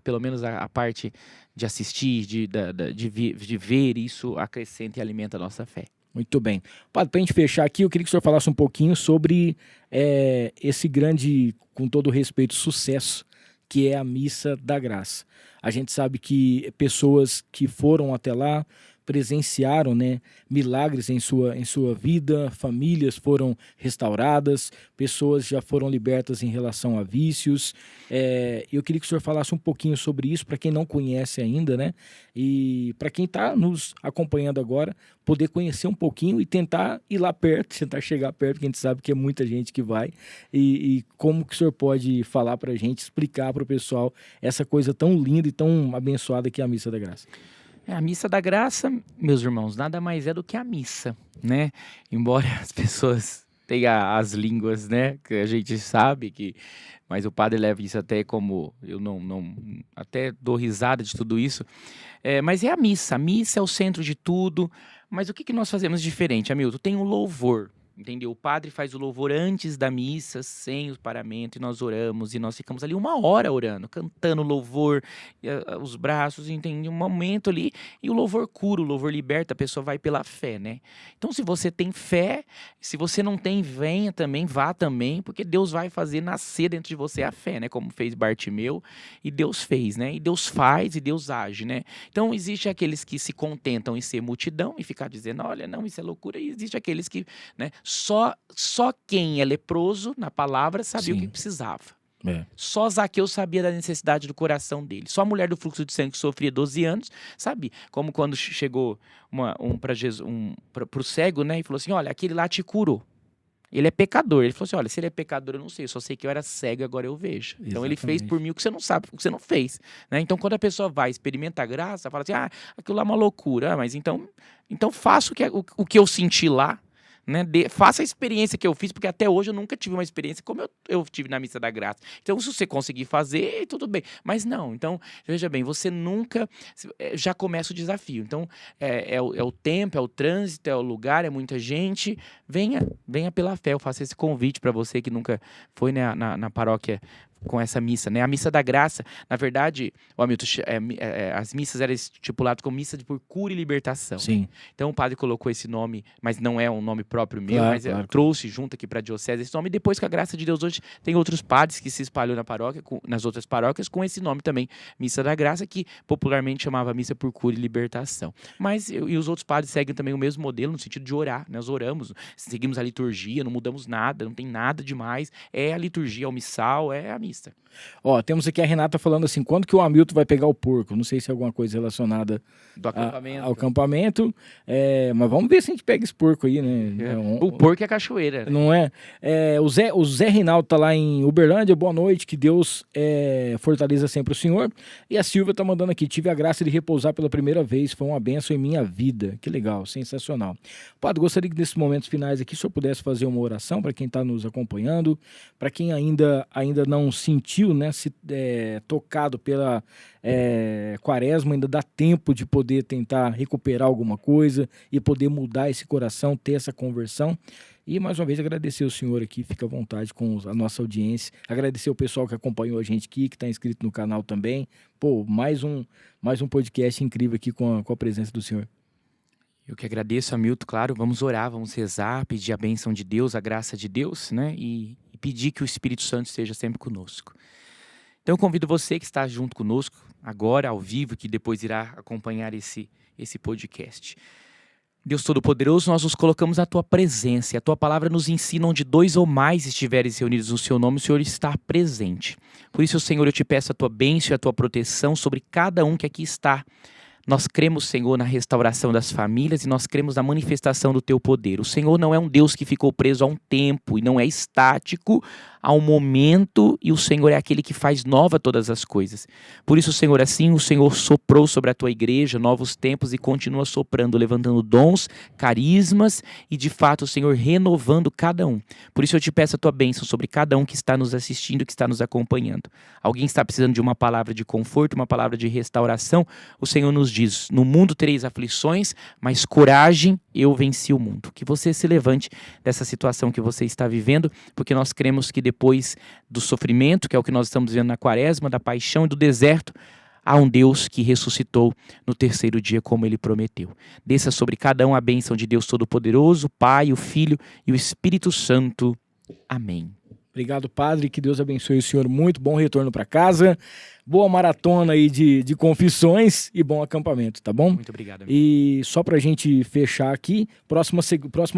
pelo menos a parte de assistir, de ver, isso acrescenta e alimenta a nossa fé. Muito bem. Padre, para a gente fechar aqui, eu queria que o senhor falasse um pouquinho sobre esse grande, com todo respeito, sucesso que é a Missa da Graça. A gente sabe que pessoas que foram até lá presenciaram, né, milagres em sua vida, famílias foram restauradas, pessoas já foram libertas em relação a vícios. Eu queria que o senhor falasse um pouquinho sobre isso, para quem não conhece ainda, né? E para quem está nos acompanhando agora, poder conhecer um pouquinho e tentar ir lá perto, tentar chegar perto, porque a gente sabe que é muita gente que vai. E como que o senhor pode falar para a gente, explicar para o pessoal essa coisa tão linda e tão abençoada que é a Missa da Graça? A Missa da Graça, meus irmãos, nada mais é do que a missa, né? Embora as pessoas tenham as línguas, né, que a gente sabe que... Mas o padre leva isso até como... Eu não até dou risada de tudo isso. Mas é a missa é o centro de tudo. Mas o que nós fazemos diferente, Hamilton? Tem um louvor. Entendeu? O padre faz o louvor antes da missa, sem o paramento, e nós oramos, e nós ficamos ali 1 hora orando, cantando louvor, os braços, entende? Um momento ali, e o louvor cura, o louvor liberta, a pessoa vai pela fé, né? Então, se você tem fé, se você não tem, venha também, vá também, porque Deus vai fazer nascer dentro de você a fé, né? Como fez Bartimeu, e Deus fez, né? E Deus faz, e Deus age, né? Então, existe aqueles que se contentam em ser multidão, e ficar dizendo, olha, não, isso é loucura, e existe aqueles que, né? Só quem é leproso, na palavra, sabia o que precisava. Só Zaqueu sabia da necessidade do coração dele. Só a mulher do fluxo de sangue que sofria 12 anos sabia. Como quando chegou para o cego, né? E falou assim, olha, aquele lá te curou. Ele é pecador. Ele falou assim, olha, se ele é pecador, eu não sei. Eu só sei que eu era cego e agora eu vejo. Exatamente. Então ele fez por mim o que você não sabe, o que você não fez. Né? Então quando a pessoa vai experimentar a graça, fala assim, aquilo lá é uma loucura. Mas então faça o que eu senti lá. Né? Faça a experiência que eu fiz, porque até hoje eu nunca tive uma experiência como eu tive na Missa da Graça. Então, se você conseguir fazer, tudo bem. Mas não, então, veja bem, você nunca... Já começa o desafio. Então, é o tempo, é o trânsito, é o lugar, é muita gente. Venha pela fé. Eu faço esse convite para você que nunca foi, né, na paróquia com essa missa, né? A missa da graça, na verdade, o Hamilton, as missas eram estipuladas como missa por cura e libertação. Sim. Então o padre colocou esse nome, mas não é um nome próprio meu, Claro, mas claro. trouxe junto aqui para a diocese esse nome. E depois, com a graça de Deus, hoje tem outros padres que se espalhou na paróquia, nas outras paróquias, com esse nome também, missa da graça, que popularmente chamava missa por cura e libertação. Mas e os outros padres seguem também o mesmo modelo, no sentido de orar. Nós oramos, seguimos a liturgia, não mudamos nada, não tem nada demais. É a liturgia, é o missal, é a missa. Ó, temos aqui a Renata falando assim, quando que o Hamilton vai pegar o porco? Não sei se é alguma coisa relacionada Do acampamento. ao acampamento, mas vamos ver se a gente pega esse porco aí, né? O porco é a cachoeira, né? Não é? O Zé Reinaldo tá lá em Uberlândia, boa noite, que Deus fortaleça sempre o senhor. E a Silvia tá mandando aqui, tive a graça de repousar pela primeira vez, foi uma bênção em minha vida. Que legal, sensacional. Padre, gostaria que nesses momentos finais aqui o senhor pudesse fazer uma oração para quem está nos acompanhando, para quem ainda não sentiu, né, tocado pela quaresma, ainda dá tempo de poder tentar recuperar alguma coisa e poder mudar esse coração, ter essa conversão. E mais uma vez agradecer o senhor aqui, fica à vontade com a nossa audiência, agradecer o pessoal que acompanhou a gente aqui, que está inscrito no canal também. Pô, mais um podcast incrível aqui com a presença do senhor. Eu que agradeço, Hamilton, claro, vamos orar, vamos rezar, pedir a bênção de Deus, a graça de Deus, né, e pedir que o Espírito Santo esteja sempre conosco. Então eu convido você que está junto conosco, agora, ao vivo, que depois irá acompanhar esse podcast. Deus Todo-Poderoso, nós nos colocamos na Tua presença, e a Tua palavra nos ensina onde 2 ou mais estiverem reunidos no Seu nome, o Senhor está presente. Por isso, Senhor, eu te peço a Tua bênção e a Tua proteção sobre cada um que aqui está. Nós cremos, Senhor, na restauração das famílias e nós cremos na manifestação do Teu poder. O Senhor não é um Deus que ficou preso a um tempo e não é estático a um momento, e o Senhor é aquele que faz nova todas as coisas. Por isso, Senhor, assim o Senhor soprou sobre a Tua igreja novos tempos e continua soprando, levantando dons, carismas e, de fato, o Senhor renovando cada um. Por isso eu te peço a Tua bênção sobre cada um que está nos assistindo, que está nos acompanhando. Alguém está precisando de uma palavra de conforto, uma palavra de restauração, o Senhor nos diz, no mundo tereis aflições, mas coragem, eu venci o mundo. Que você se levante dessa situação que você está vivendo, porque nós cremos que depois do sofrimento, que é o que nós estamos vendo na quaresma, da paixão e do deserto, há um Deus que ressuscitou no 3º dia, como Ele prometeu. Desça sobre cada um a bênção de Deus Todo-Poderoso, o Pai, o Filho e o Espírito Santo. Amém. Obrigado, Padre, que Deus abençoe o senhor, muito bom retorno para casa, boa maratona aí de confissões e bom acampamento, tá bom? Muito obrigado, amigo. E só pra gente fechar aqui, próxima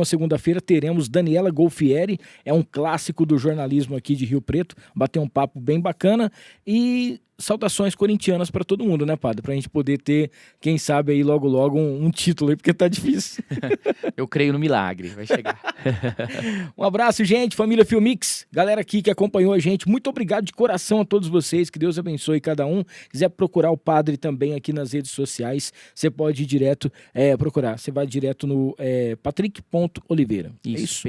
segunda-feira teremos Daniela Golfieri, é um clássico do jornalismo aqui de Rio Preto, bater um papo bem bacana e saudações corintianas para todo mundo, né, Padre? Pra gente poder ter, quem sabe aí logo um título aí, porque tá difícil. Eu creio no milagre, vai chegar. Um abraço, gente, família Filmix, galera aqui que acompanhou a gente, muito obrigado de coração a todos vocês, que Deus abençoe cada um. Quiser procurar o Padre também aqui nas redes sociais, você pode ir direto procurar, você vai direto no patrick.oliveira. Isso,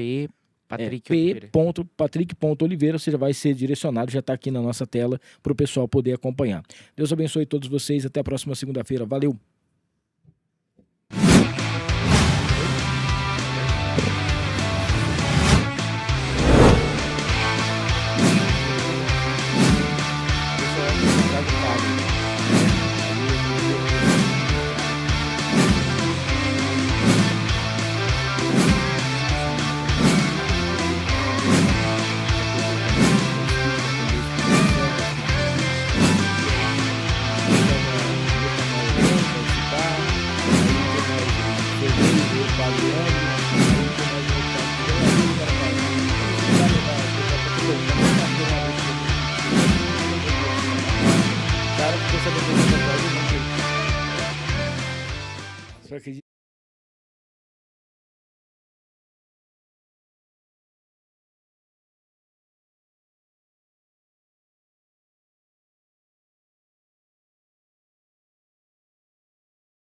Patrick.oliveira, você já vai ser direcionado, já está aqui na nossa tela para o pessoal poder acompanhar. Deus abençoe todos vocês, até a próxima segunda-feira, valeu! Só que